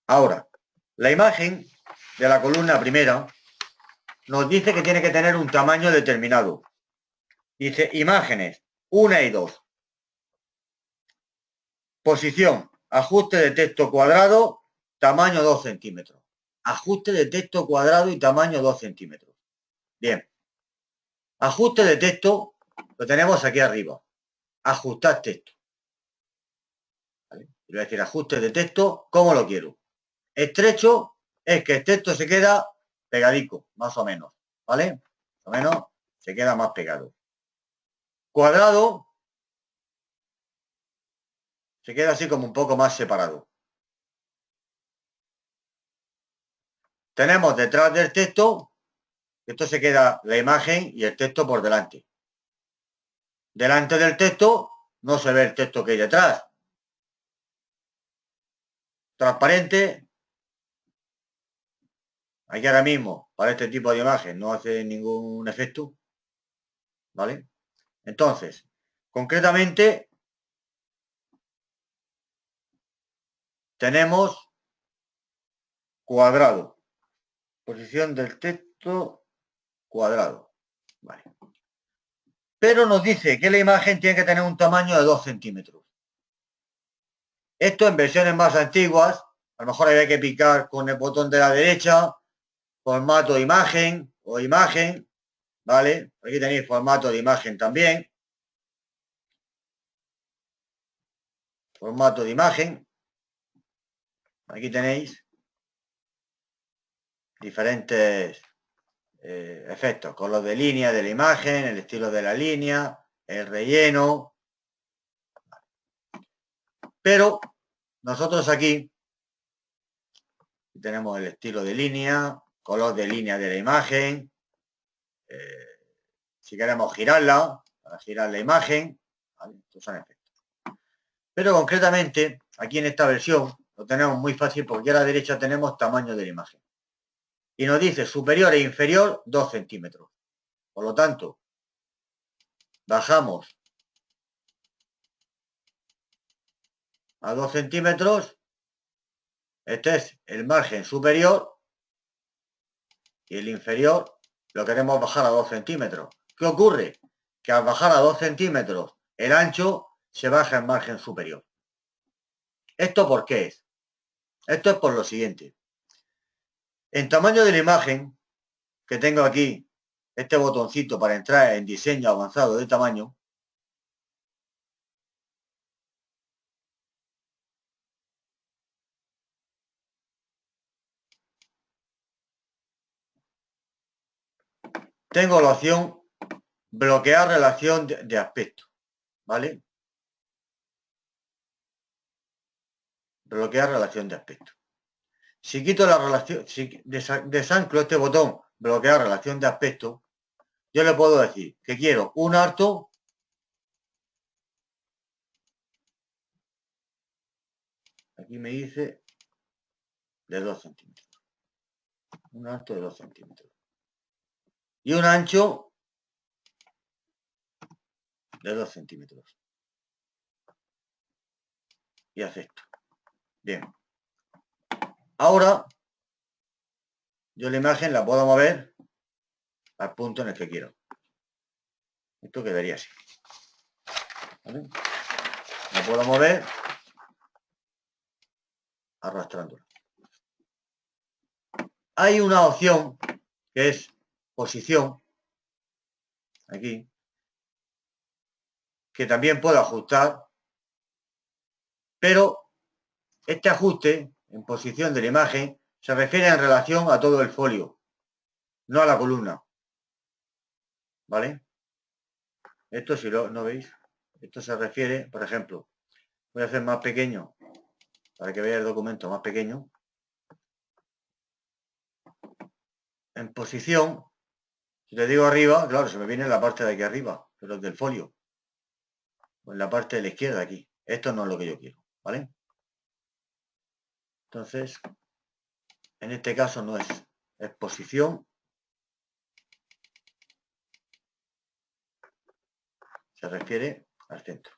Ahora, la imagen de la columna primera nos dice que tiene que tener un tamaño determinado. Dice imágenes 1 y 2. Posición, ajuste de texto cuadrado, tamaño 2 centímetros. Ajuste de texto cuadrado y tamaño 2 centímetros. Bien. Ajuste de texto lo tenemos aquí arriba. Ajustar texto. ¿Vale? Y voy a decir ajuste de texto, ¿cómo lo quiero? Estrecho es que el texto se queda pegadico, más o menos. ¿Vale? Más o menos se queda más pegado. Cuadrado se queda así como un poco más separado. Tenemos detrás del texto, esto se queda la imagen y el texto por delante. Delante del texto no se ve el texto que hay detrás. Transparente. Aquí ahora mismo, para este tipo de imagen, no hace ningún efecto. ¿Vale? Entonces, concretamente, tenemos cuadrado. Posición del texto, cuadrado. Vale. Pero nos dice que la imagen tiene que tener un tamaño de 2 centímetros. Esto en versiones más antiguas, a lo mejor había que picar con el botón de la derecha, formato de imagen o imagen, ¿vale? Aquí tenéis formato de imagen también. Formato de imagen. Aquí tenéis diferentes efectos, color de línea de la imagen, el estilo de la línea, el relleno. Pero nosotros aquí tenemos el estilo de línea, color de línea de la imagen. Si queremos girarla, para girar la imagen, ¿vale? Estos son efectos. Pero concretamente, aquí en esta versión, lo tenemos muy fácil porque a la derecha tenemos tamaño de la imagen. Y nos dice superior e inferior 2 centímetros. Por lo tanto, bajamos a 2 centímetros. Este es el margen superior y el inferior lo queremos bajar a 2 centímetros. ¿Qué ocurre? Que al bajar a 2 centímetros el ancho se baja en margen superior. ¿Esto por qué es? Esto es por lo siguiente. En tamaño de la imagen, que tengo aquí, este botoncito para entrar en diseño avanzado de tamaño, tengo la opción bloquear relación de aspecto, ¿vale? Bloquear relación de aspecto. Si quito la relación, si desanclo este botón, bloquear relación de aspecto, yo le puedo decir que quiero un alto aquí me dice de 2 centímetros. Un alto de 2 centímetros. Y un ancho de 2 centímetros. Y acepto. Bien. Ahora, yo la imagen la puedo mover al punto en el que quiero. Esto quedaría así. ¿Vale? La puedo mover arrastrándola. Hay una opción que es posición, aquí, que también puedo ajustar, pero este ajuste en posición de la imagen se refiere en relación a todo el folio, no a la columna. ¿Vale? Esto si no veis, esto se refiere, por ejemplo, voy a hacer más pequeño para que veáis el documento más pequeño. En posición, si le digo arriba, claro, se me viene la parte de aquí arriba, pero del folio. O en la parte de la izquierda aquí. Esto no es lo que yo quiero, ¿vale? Entonces, en este caso no es posición. Se refiere al centro.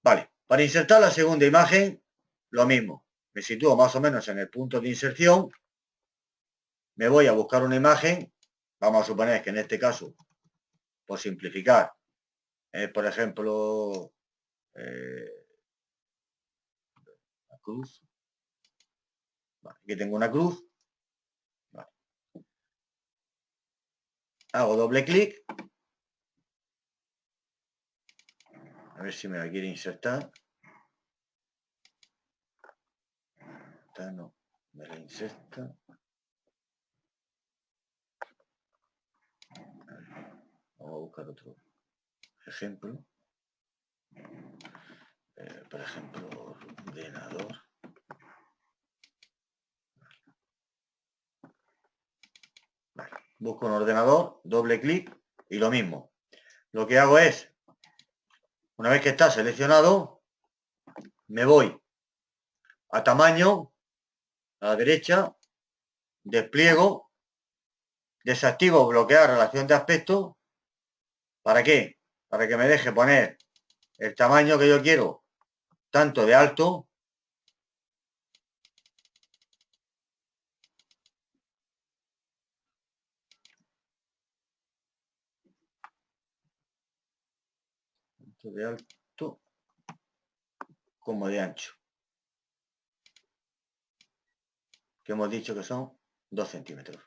Vale, para insertar la segunda imagen, lo mismo. Me sitúo más o menos en el punto de inserción. Me voy a buscar una imagen. Vamos a suponer que en este caso, por simplificar, por ejemplo, la cruz. Vale, aquí tengo una cruz. Vale. Hago doble clic. A ver si me la quiere insertar. Esta no, me la inserta. Vamos a buscar otro ejemplo. Por ejemplo, ordenador. Vale. Busco un ordenador, doble clic y lo mismo. Lo que hago es, una vez que está seleccionado, me voy a tamaño, a la derecha, despliego, desactivo bloquear relación de aspecto. ¿Para qué? Para que me deje poner el tamaño que yo quiero, tanto de alto como de ancho, que hemos dicho que son 2 centímetros.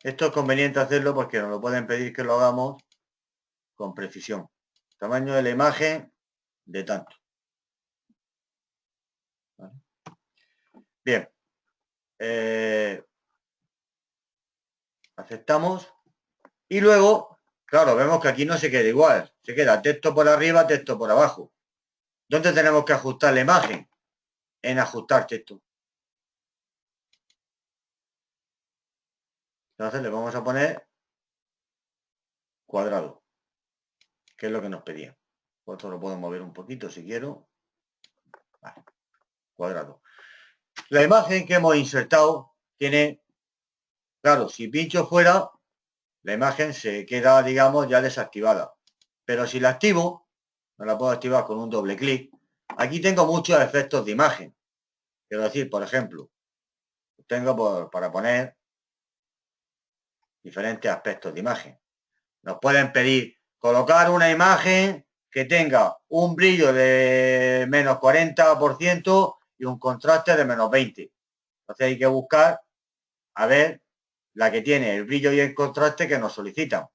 Esto es conveniente hacerlo porque nos lo pueden pedir que lo hagamos con precisión. Tamaño de la imagen de tanto. ¿Vale? Bien. Aceptamos. Y luego, claro, vemos que aquí no se queda igual. Se queda texto por arriba, texto por abajo. ¿Dónde tenemos que ajustar la imagen? En ajustar texto. Entonces le vamos a poner cuadrado, que es lo que nos pedía. Esto lo puedo mover un poquito si quiero. Vale. Cuadrado. La imagen que hemos insertado tiene, claro, si pincho fuera, la imagen se queda, digamos, ya desactivada. Pero si la activo, me la puedo activar con un doble clic. Aquí tengo muchos efectos de imagen. Quiero decir, por ejemplo, tengo para poner diferentes aspectos de imagen. Nos pueden pedir colocar una imagen que tenga un brillo de menos 40% y un contraste de menos 20. Entonces hay que buscar a ver la que tiene el brillo y el contraste que nos solicitan.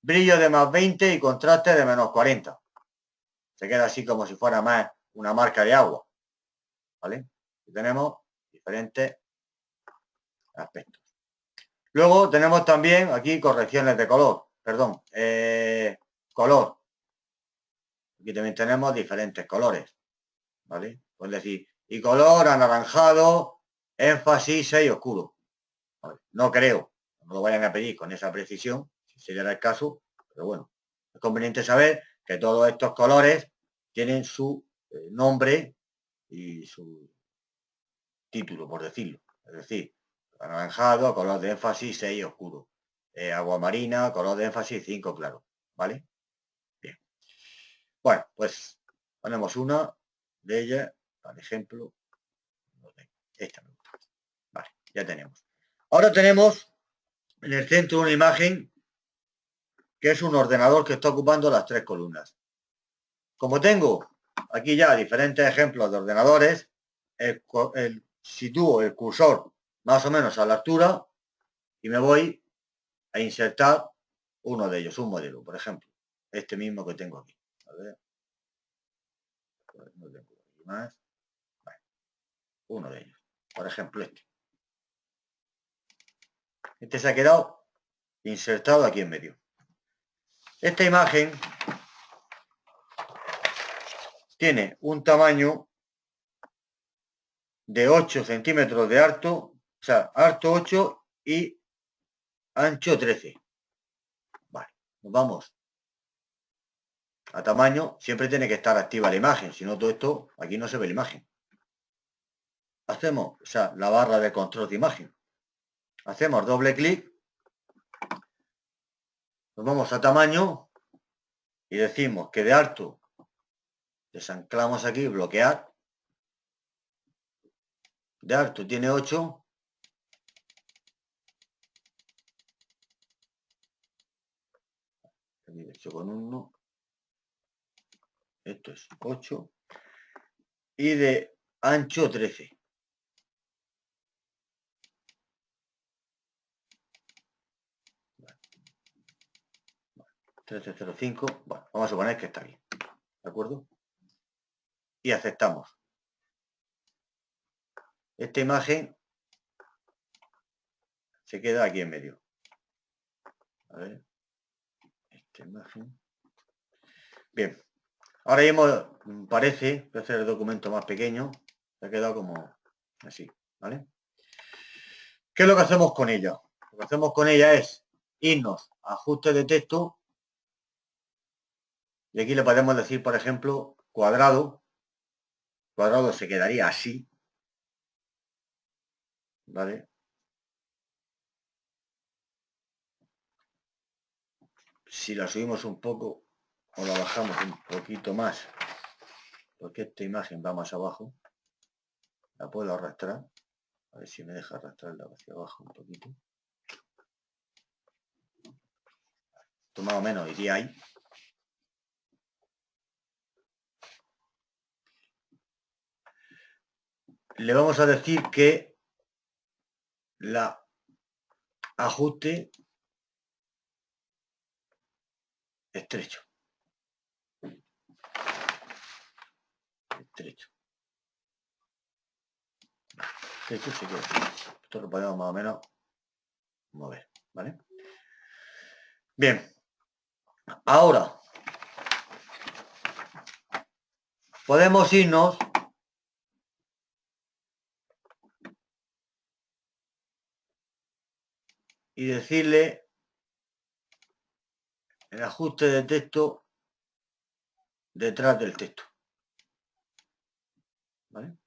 Brillo de más 20 y contraste de menos 40. Se queda así como si fuera más una marca de agua. ¿Vale? Y tenemos diferentes aspectos. Luego tenemos también aquí correcciones de color. Perdón, color. Aquí también tenemos diferentes colores. ¿Vale? Puedes decir, y color anaranjado, énfasis 6 oscuro. ¿Vale? No creo, no lo vayan a pedir con esa precisión, si sería el caso, pero bueno, es conveniente saber que todos estos colores tienen su nombre y su título, por decirlo. Es decir, anaranjado, color de énfasis 6 oscuro. Agua marina, color de énfasis 5 claro. ¿Vale? Bien. Bueno, pues ponemos una de ellas, por ejemplo. Esta me gusta. Vale, ya tenemos. Ahora tenemos en el centro una imagen que es un ordenador que está ocupando las 3 columnas. Como tengo aquí ya diferentes ejemplos de ordenadores, sitúo el cursor más o menos a la altura y me voy a insertar uno de ellos, un modelo, por ejemplo, este mismo que tengo aquí. A ver. No tengo aquí más. Vale. Uno de ellos, por ejemplo este. Este se ha quedado insertado aquí en medio. Esta imagen tiene un tamaño de 8 centímetros de alto, o sea, alto 8 y ancho 13. Vale, nos vamos a tamaño, siempre tiene que estar activa la imagen, si no todo esto, aquí no se ve la imagen. Hacemos, o sea, la barra de control de imagen. Hacemos doble clic, nos vamos a tamaño y decimos que de alto desanclamos aquí, bloquear. De alto tiene 8. Aquí 8,1. Esto es 8. Y de ancho 13. Vale. 13,05. Bueno, vamos a suponer que está bien. ¿De acuerdo? Y aceptamos. Esta imagen se queda aquí en medio. A ver. Esta imagen. Bien. Ahora mismo parece, voy a hacer el documento más pequeño. Se ha quedado como así. ¿Vale? ¿Qué es lo que hacemos con ella? Lo que hacemos con ella es irnos a ajuste de texto. Y aquí le podemos decir, por ejemplo, cuadrado. Cuadrado se quedaría así. ¿Vale? Si la subimos un poco o la bajamos un poquito más, porque esta imagen va más abajo, la puedo arrastrar. A ver si me deja arrastrarla hacia abajo un poquito. Esto más o menos iría ahí. Le vamos a decir que la ajuste estrecho. Estrecho. Estrecho se queda. Esto lo podemos más o menos mover, ¿vale? Bien. Ahora podemos irnos y decirle el ajuste de texto detrás del texto. ¿Vale?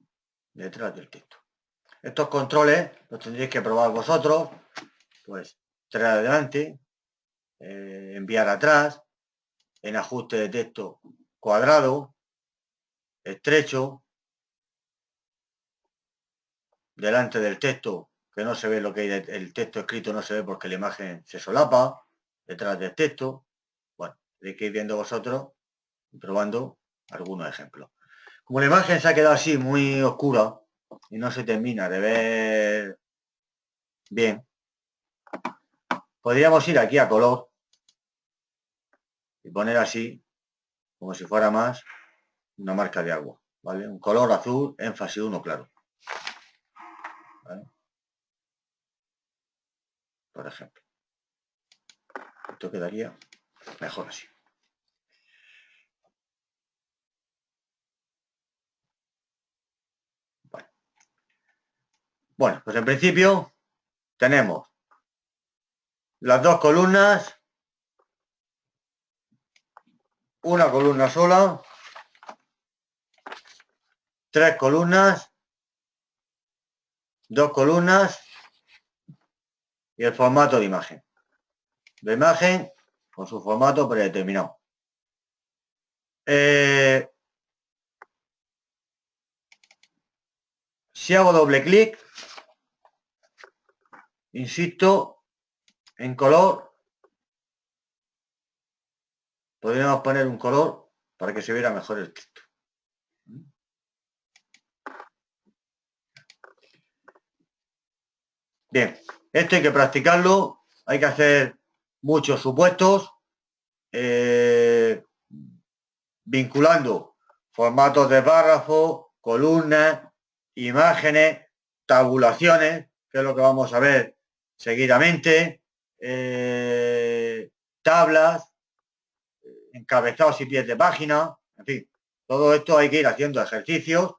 Detrás del texto. Estos controles los tendréis que probar vosotros. Pues traer adelante, enviar atrás, en ajuste de texto cuadrado, estrecho, delante del texto, que no se ve lo que hay, el texto escrito no se ve porque la imagen se solapa, detrás del texto. Bueno, Tenéis que ir viendo vosotros y probando algunos ejemplos. Como la imagen se ha quedado así muy oscura y no se termina de ver bien, podríamos ir aquí a color y poner así, como si fuera más una marca de agua, ¿vale? Un color azul, énfasis 1 claro, ¿vale? Por ejemplo. Esto quedaría mejor así. Vale. Bueno, pues en principio tenemos las dos columnas, una columna sola, tres columnas, dos columnas y el formato de imagen. La imagen con su formato predeterminado. Si hago doble clic, insisto, en color, podríamos poner un color para que se viera mejor el texto. Bien, esto hay que practicarlo, hay que hacer muchos supuestos, vinculando formatos de párrafo, columnas, imágenes, tabulaciones, que es lo que vamos a ver seguidamente, tablas, encabezados y pies de página, en fin, todo esto hay que ir haciendo ejercicios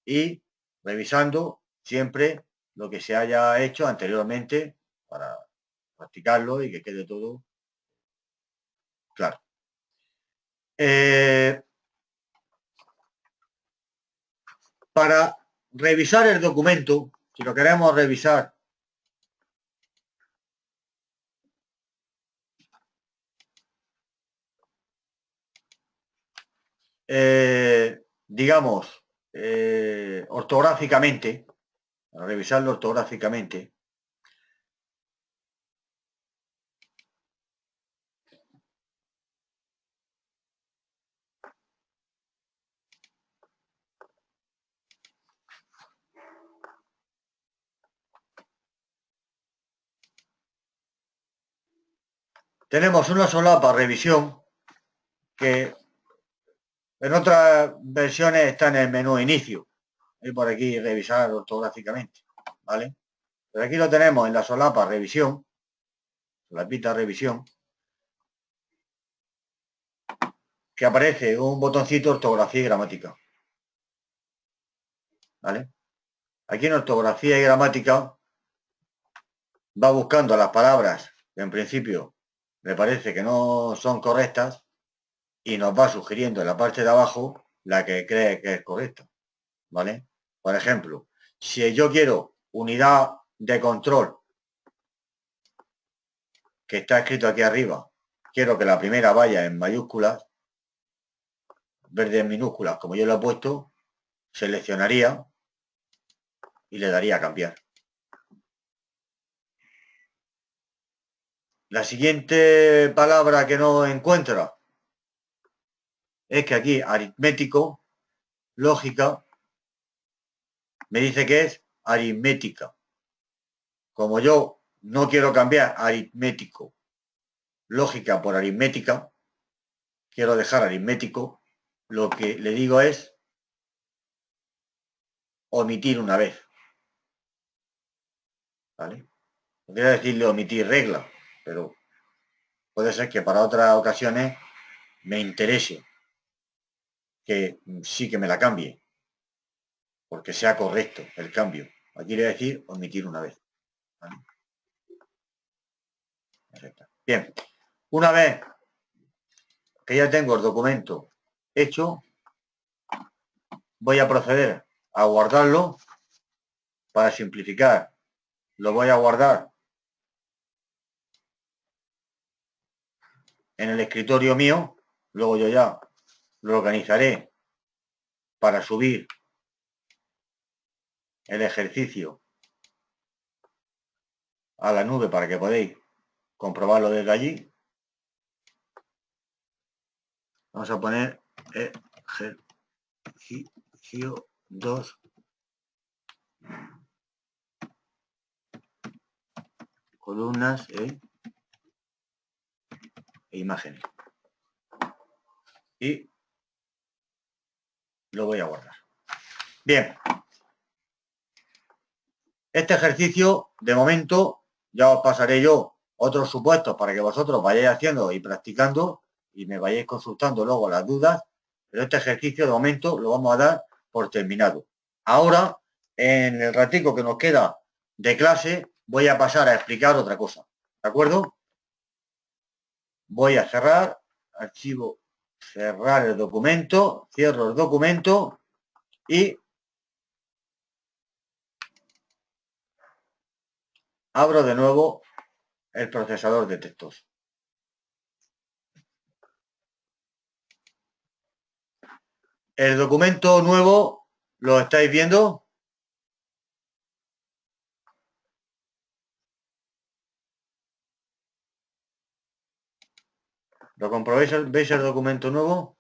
y revisando siempre lo que se haya hecho anteriormente para practicarlo y que quede todo claro. Para revisar el documento, si lo queremos revisar, digamos, ortográficamente, para revisarlo ortográficamente, tenemos una solapa revisión que en otras versiones está en el menú inicio. Y por aquí revisar ortográficamente, ¿vale? Pero aquí lo tenemos en la solapa revisión, solapita revisión, que aparece un botoncito ortografía y gramática, ¿vale? Aquí en ortografía y gramática va buscando las palabras que en principio me parece que no son correctas y nos va sugiriendo en la parte de abajo la que cree que es correcta, ¿vale? Por ejemplo, si yo quiero unidad de control, que está escrito aquí arriba, quiero que la primera vaya en mayúsculas, verde en minúsculas, como yo lo he puesto, seleccionaría y le daría a cambiar. La siguiente palabra que no encuentra es que aquí aritmético, lógica, me dice que es aritmética. Como yo no quiero cambiar aritmético, lógica por aritmética, quiero dejar aritmético, lo que le digo es omitir una vez. ¿Vale? Podría decirle omitir regla, pero puede ser que para otras ocasiones me interese que sí que me la cambie, porque sea correcto el cambio. Aquí le voy a decir omitir una vez. ¿Vale? Bien, una vez que ya tengo el documento hecho, voy a proceder a guardarlo. Para simplificar, lo voy a guardar en el escritorio mío, luego yo ya lo organizaré para subir el ejercicio a la nube para que podáis comprobarlo desde allí. Vamos a poner ejercicio 2. Columnas e imágenes. Y lo voy a guardar. Bien. Este ejercicio, de momento, ya os pasaré yo otros supuestos para que vosotros vayáis haciendo y practicando y me vayáis consultando luego las dudas, pero este ejercicio de momento lo vamos a dar por terminado. Ahora, en el ratico que nos queda de clase, voy a pasar a explicar otra cosa, ¿de acuerdo? Voy a cerrar, archivo, cerrar el documento, cierro el documento y abro de nuevo el procesador de textos. El documento nuevo, ¿lo estáis viendo? ¿Lo comprobáis? ¿Veis el documento nuevo?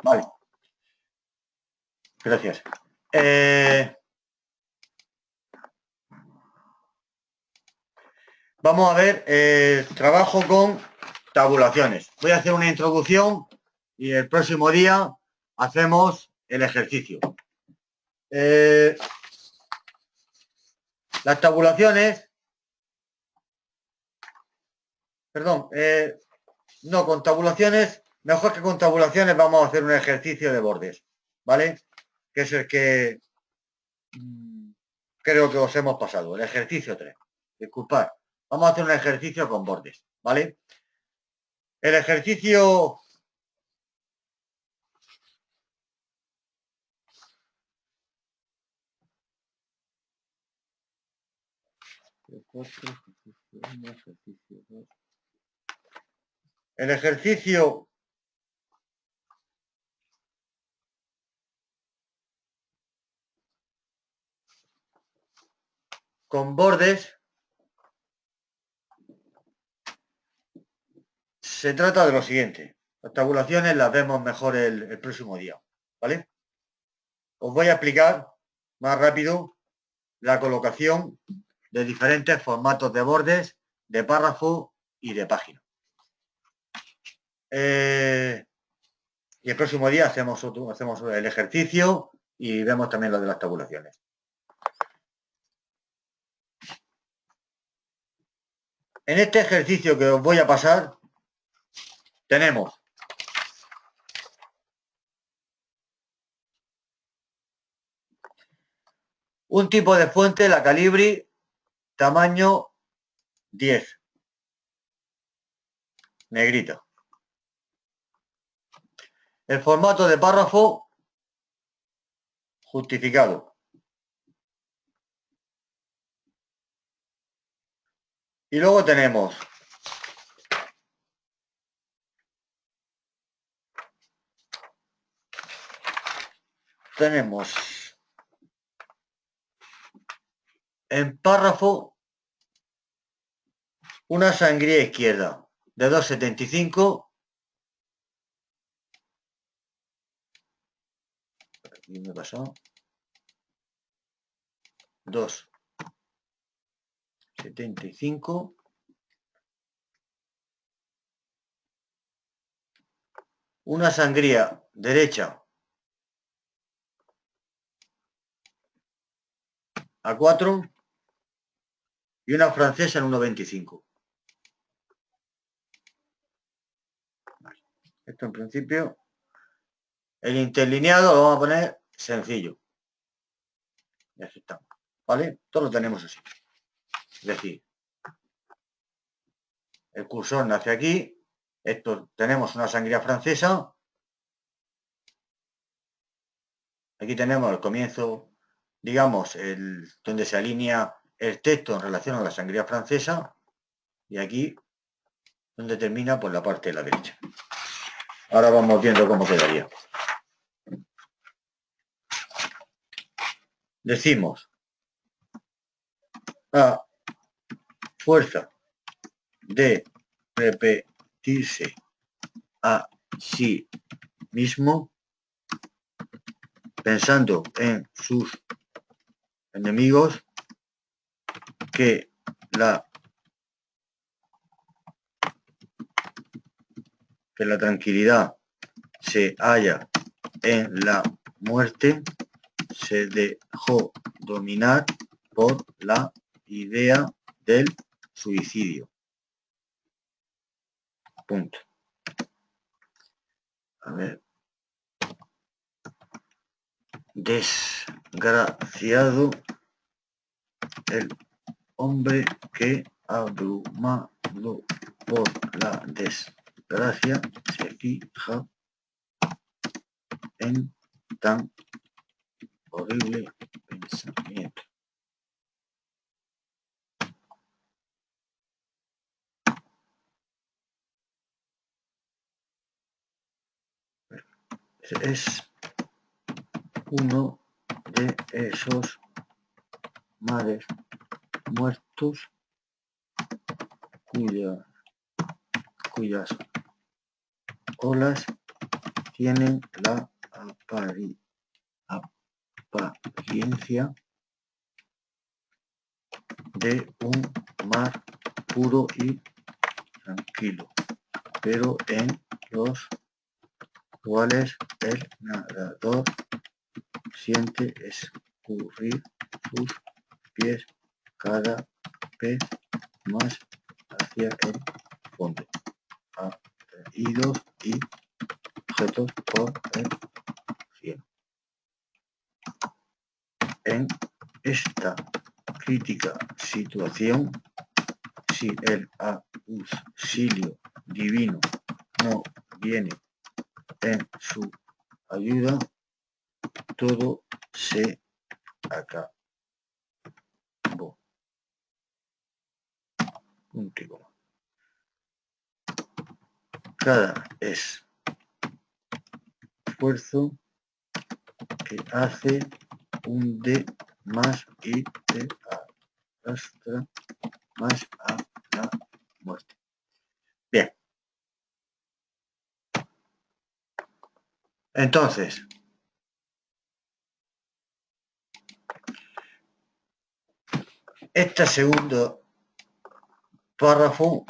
Vale. Gracias. Vamos a ver, trabajo con tabulaciones. Voy a hacer una introducción y el próximo día hacemos el ejercicio. Las tabulaciones, perdón, no, con tabulaciones, mejor que con tabulaciones vamos a hacer un ejercicio de bordes, ¿vale? Que es el que creo que os hemos pasado, el ejercicio 3. Disculpad, vamos a hacer un ejercicio con bordes, ¿vale? El ejercicio... El ejercicio con bordes se trata de lo siguiente. Las tabulaciones las vemos mejor el próximo día, ¿vale? Os voy a explicar más rápido la colocación de diferentes formatos de bordes, de párrafo y de página. Y el próximo día hacemos el ejercicio y vemos también lo de las tabulaciones. En este ejercicio que os voy a pasar, tenemos un tipo de fuente, la Calibri, tamaño 10, negrita. El formato de párrafo, justificado. Y luego tenemos en párrafo una sangría izquierda de 2,75. Aquí me he pasado. 2,75. Una sangría derecha A4 y una francesa en 1,25. Vale. Esto en principio, el interlineado lo vamos a poner sencillo. Y aceptamos, ¿vale? Todo lo tenemos así. Es decir, el cursor nace aquí, esto tenemos una sangría francesa, aquí tenemos el comienzo, digamos, donde se alinea el texto en relación a la sangría francesa, y aquí donde termina por la parte de la derecha. Ahora vamos viendo cómo quedaría. Decimos, a fuerza de repetirse a sí mismo, pensando en sus enemigos, que la tranquilidad se halla en la muerte, se dejó dominar por la idea del suicidio. Punto. A ver. Desgraciado el hombre que, abrumado por la desgracia, se fija en tan horrible pensamiento. Es uno de esos mares muertos cuyas olas tienen la apariencia de un mar puro y tranquilo, pero en los cuales el nadador siente escurrir sus pies cada vez más hacia el fondo, atraídos y objetos por el cielo. En esta crítica situación, si el auxilio divino no viene en su ayuda, todo se acabó. Punto y coma. Cada esfuerzo que hace hunde más y te arrastra más a la muerte. Bien. Entonces, este segundo párrafo,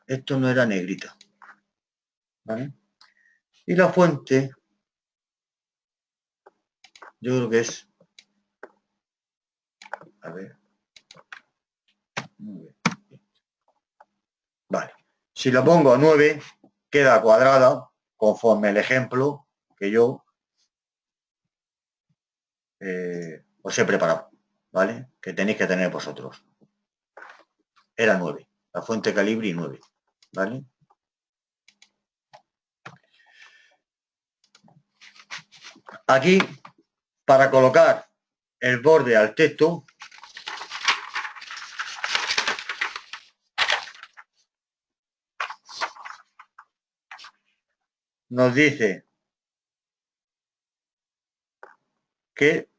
esto no era negrita, ¿vale? Y la fuente, yo creo que es, a ver, vale, si la pongo a 9, queda cuadrada, conforme el ejemplo que yo os he preparado, ¿vale? Que tenéis que tener vosotros. Era 9, la fuente Calibri 9, ¿vale? Aquí, para colocar el borde al texto, nos dice que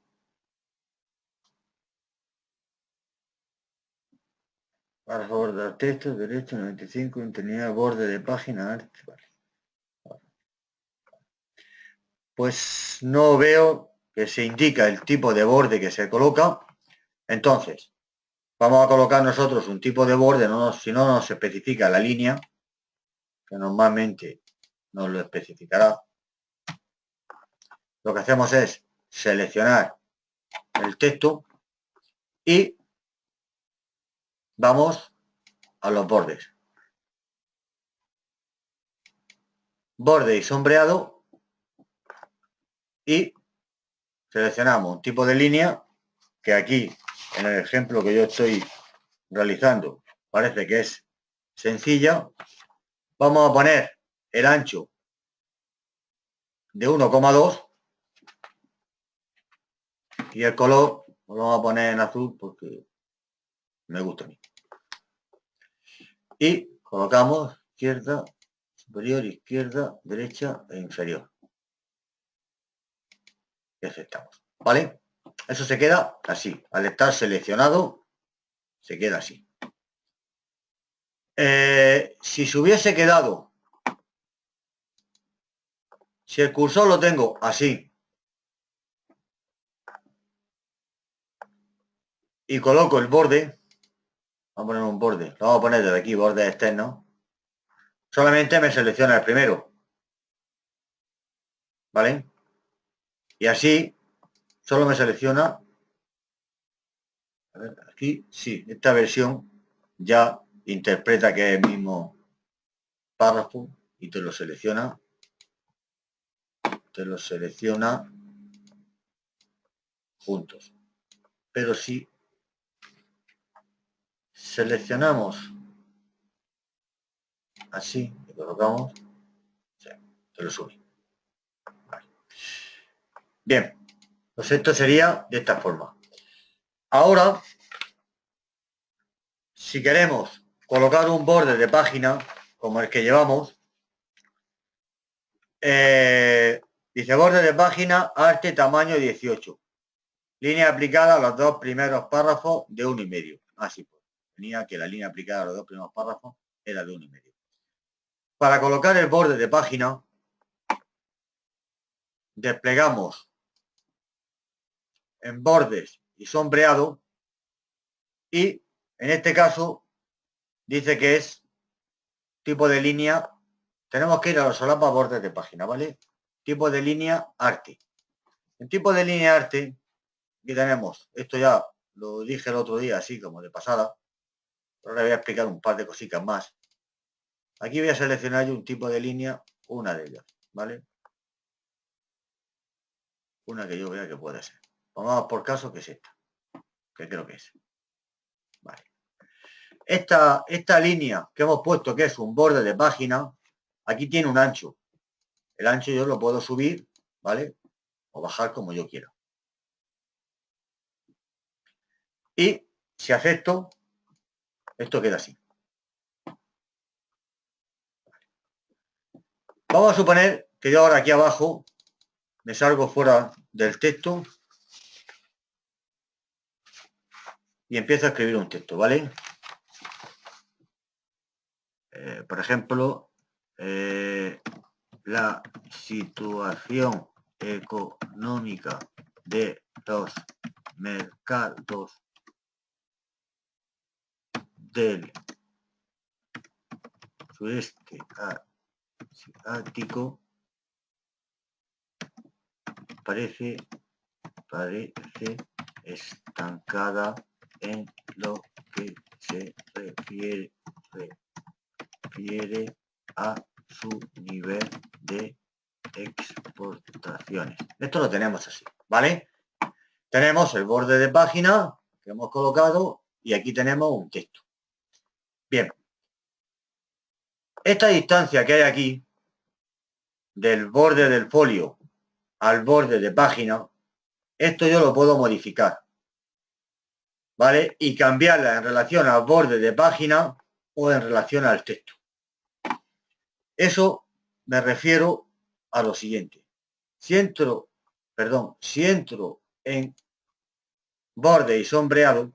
para bordar texto, derecho 95, intensidad, borde de página, arte, vale. Pues no veo que se indica el tipo de borde que se coloca. Entonces, vamos a colocar nosotros un tipo de borde, si no nos especifica la línea, que normalmente nos lo especificará. Lo que hacemos es seleccionar el texto Y vamos a los bordes. Borde y sombreado. Y seleccionamos un tipo de línea que aquí, en el ejemplo que yo estoy realizando, parece que es sencilla. Vamos a poner el ancho de 1,2 y el color lo vamos a poner en azul porque me gusta a mí. Y colocamos izquierda, superior, izquierda, derecha e inferior. Y aceptamos. ¿Vale? Eso se queda así. Al estar seleccionado, se queda así. Si se hubiese quedado, si el cursor lo tengo así y coloco el borde, vamos a poner un borde, lo vamos a poner desde aquí, borde externo, solamente me selecciona el primero. ¿Vale? Y así solo me selecciona, a ver, aquí sí, esta versión ya interpreta que es el mismo párrafo y te lo selecciona juntos. Pero si seleccionamos así, y colocamos, te lo sube. Vale. Bien, pues esto sería de esta forma. Ahora, si queremos colocar un borde de página como el que llevamos, dice borde de página, arte, tamaño 18. Línea aplicada a los dos primeros párrafos de 1,5. Así pues. Tenía que la línea aplicada a los dos primeros párrafos era de 1,5. Para colocar el borde de página, desplegamos en bordes y sombreado y en este caso dice que es tipo de línea. Tenemos que ir a los solapas bordes de página, ¿vale? Tipo de línea arte. En tipo de línea arte, aquí tenemos, esto ya lo dije el otro día así como de pasada, pero ahora voy a explicar un par de cositas más. Aquí voy a seleccionar yo un tipo de línea, una de ellas, ¿vale? Una que yo vea que puede ser. Vamos por caso que es esta, que creo que es. Vale. Esta línea que hemos puesto, que es un borde de página, aquí tiene un ancho. El ancho yo lo puedo subir, ¿vale? O bajar como yo quiera. Y si acepto, esto queda así. Vamos a suponer que yo ahora aquí abajo me salgo fuera del texto y empiezo a escribir un texto, ¿vale? Por ejemplo, la situación económica de los mercados del sureste asiático parece estancada en lo que se refiere a su nivel de exportaciones. Esto lo tenemos así, ¿vale? Tenemos el borde de página que hemos colocado y aquí tenemos un texto. Bien. Esta distancia que hay aquí del borde del folio al borde de página, esto yo lo puedo modificar, ¿vale? Y cambiarla en relación al borde de página o en relación al texto. Eso me refiero a lo siguiente. Si entro en borde y sombreado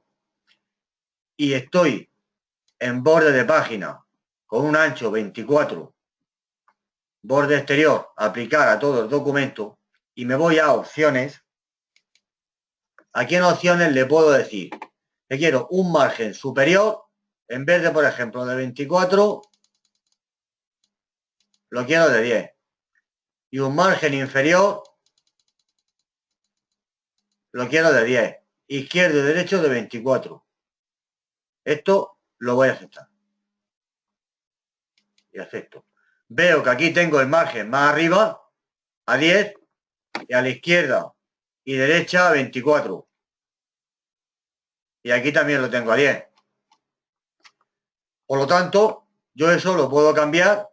y estoy en borde de página con un ancho 24, borde exterior, aplicar a todo el documento y me voy a opciones, aquí en opciones le puedo decir que quiero un margen superior, en vez de, por ejemplo, de 24, lo quiero de 10. Y un margen inferior, lo quiero de 10. izquierdo y derecho de 24. Esto lo voy a aceptar. Y acepto. Veo que aquí tengo el margen más arriba a 10 y a la izquierda y derecha a 24. Y aquí también lo tengo a 10. Por lo tanto, yo eso lo puedo cambiar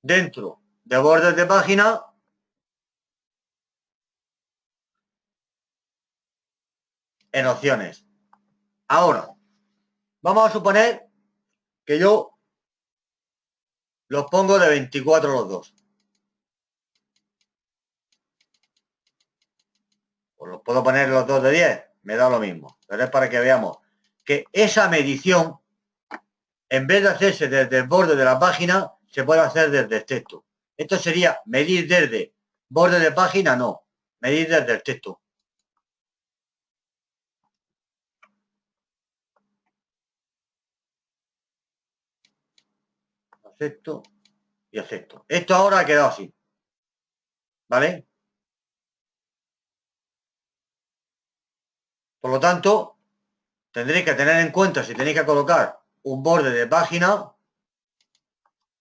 dentro de bordes de página en opciones. Ahora, vamos a suponer que yo los pongo de 24 los dos. Pues los puedo poner los dos de 10, me da lo mismo. Pero es para que veamos que esa medición, en vez de hacerse desde el borde de la página, se puede hacer desde el texto. Esto sería medir desde borde de página, no, medir desde el texto. Acepto y acepto. Esto ahora ha quedado así. ¿Vale? Por lo tanto, tendréis que tener en cuenta, si tenéis que colocar un borde de página,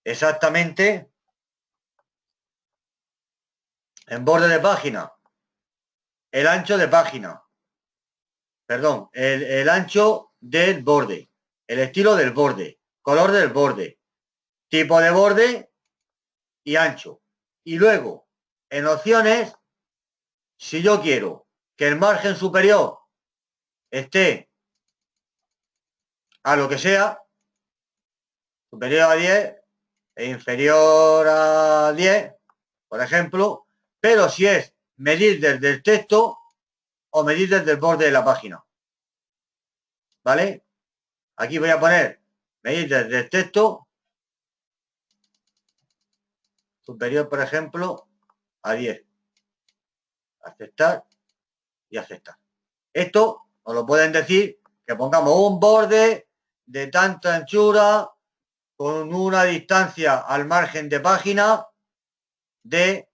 exactamente en borde de página, el ancho de página, perdón, el ancho del borde, el estilo del borde, color del borde, tipo de borde y ancho. Y luego, en opciones, si yo quiero que el margen superior esté a lo que sea, superior a 10 e inferior a 10, por ejemplo, pero si es medir desde el texto o medir desde el borde de la página. ¿Vale? Aquí voy a poner medir desde el texto superior, por ejemplo, a 10. Aceptar y aceptar. Esto nos lo pueden decir que pongamos un borde de tanta anchura con una distancia al margen de página de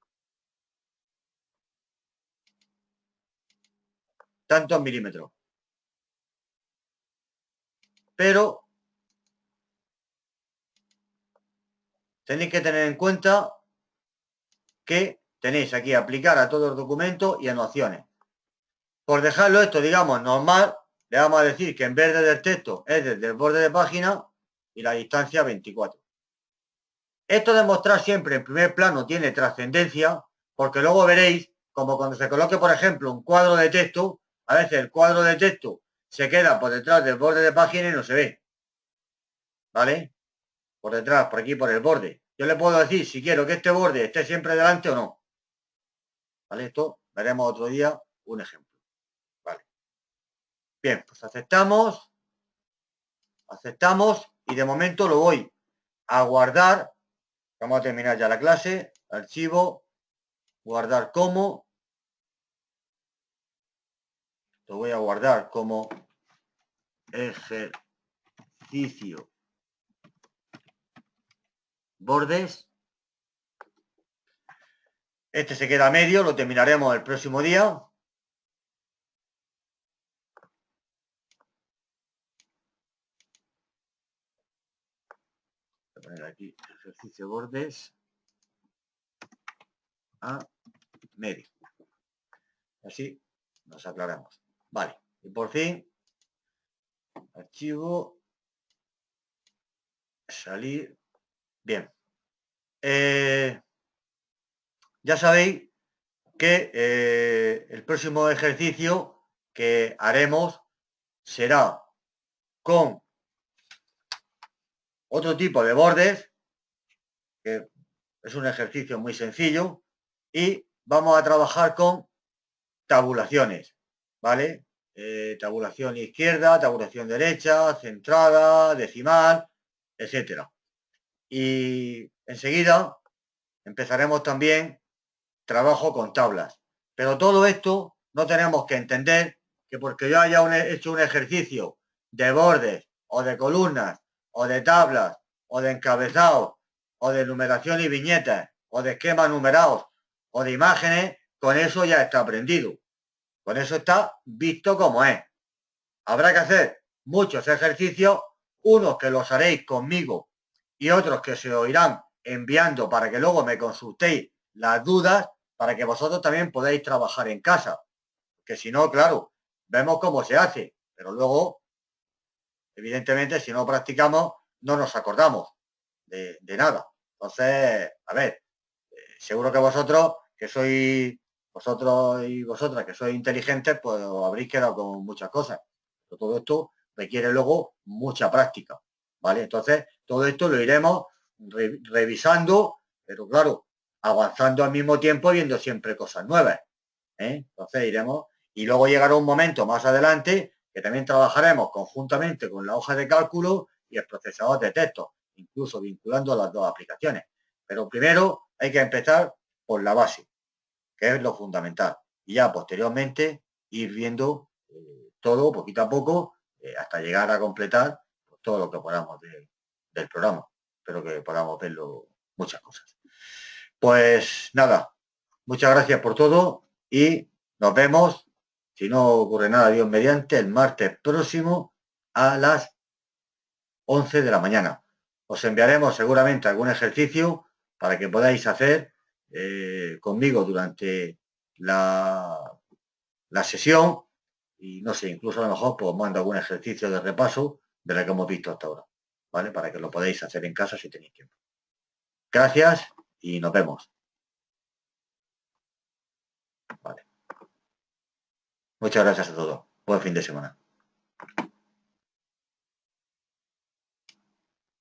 tantos milímetros. Pero tenéis que tener en cuenta que tenéis aquí aplicar a todo el documento y en opciones. Por dejarlo esto, digamos, normal, le vamos a decir que en vez de del texto es desde el borde de página y la distancia 24. Esto de mostrar siempre en primer plano tiene trascendencia porque luego veréis como cuando se coloque, por ejemplo, un cuadro de texto, a veces el cuadro de texto se queda por detrás del borde de página y no se ve. ¿Vale? Por detrás, por aquí, por el borde. Yo le puedo decir si quiero que este borde esté siempre delante o no. ¿Vale? Esto veremos otro día un ejemplo. Vale. Bien, pues aceptamos y de momento lo voy a guardar. Vamos a terminar ya la clase. Archivo, guardar como. Lo voy a guardar como ejercicio bordes. Este se queda medio, lo terminaremos el próximo día. Voy a poner aquí ejercicio bordes a medio. Así nos aclaramos. Vale. Y por fin, archivo, salir. Bien. Ya sabéis que el próximo ejercicio que haremos será con otro tipo de bordes, que es un ejercicio muy sencillo, y vamos a trabajar con tabulaciones, ¿vale? Tabulación izquierda, tabulación derecha, centrada, decimal, etcétera. Y enseguida empezaremos también trabajo con tablas. Pero todo esto no tenemos que entender que porque yo haya hecho un ejercicio de bordes o de columnas o de tablas o de encabezados o de numeración y viñetas o de esquemas numerados o de imágenes, con eso ya está aprendido. Con eso está visto como es. Habrá que hacer muchos ejercicios, unos que los haréis conmigo y otros que se oirán enviando para que luego me consultéis las dudas, para que vosotros también podáis trabajar en casa. Que si no, claro, vemos cómo se hace, pero luego, evidentemente, si no practicamos, no nos acordamos de nada. Entonces, a ver, seguro que vosotros y vosotras que sois inteligentes, pues os habréis quedado con muchas cosas. Pero todo esto requiere luego mucha práctica, ¿vale? Entonces, todo esto lo iremos revisando, pero claro, avanzando al mismo tiempo, viendo siempre cosas nuevas, ¿eh? Entonces iremos, y luego llegará un momento más adelante que también trabajaremos conjuntamente con la hoja de cálculo y el procesador de texto, incluso vinculando las dos aplicaciones. Pero primero hay que empezar por la base, que es lo fundamental. Y ya posteriormente ir viendo todo poquito a poco hasta llegar a completar pues, todo lo que podamos del programa. Espero que podamos verlo muchas cosas. Pues nada, muchas gracias por todo y nos vemos, si no ocurre nada, Dios mediante, el martes próximo a las 11 de la mañana. Os enviaremos seguramente algún ejercicio para que podáis hacer conmigo durante la sesión y no sé, incluso a lo mejor pues mando algún ejercicio de repaso de lo que hemos visto hasta ahora, ¿vale? Para que lo podáis hacer en casa si tenéis tiempo. Gracias y nos vemos. Vale. Muchas gracias a todos. Buen fin de semana.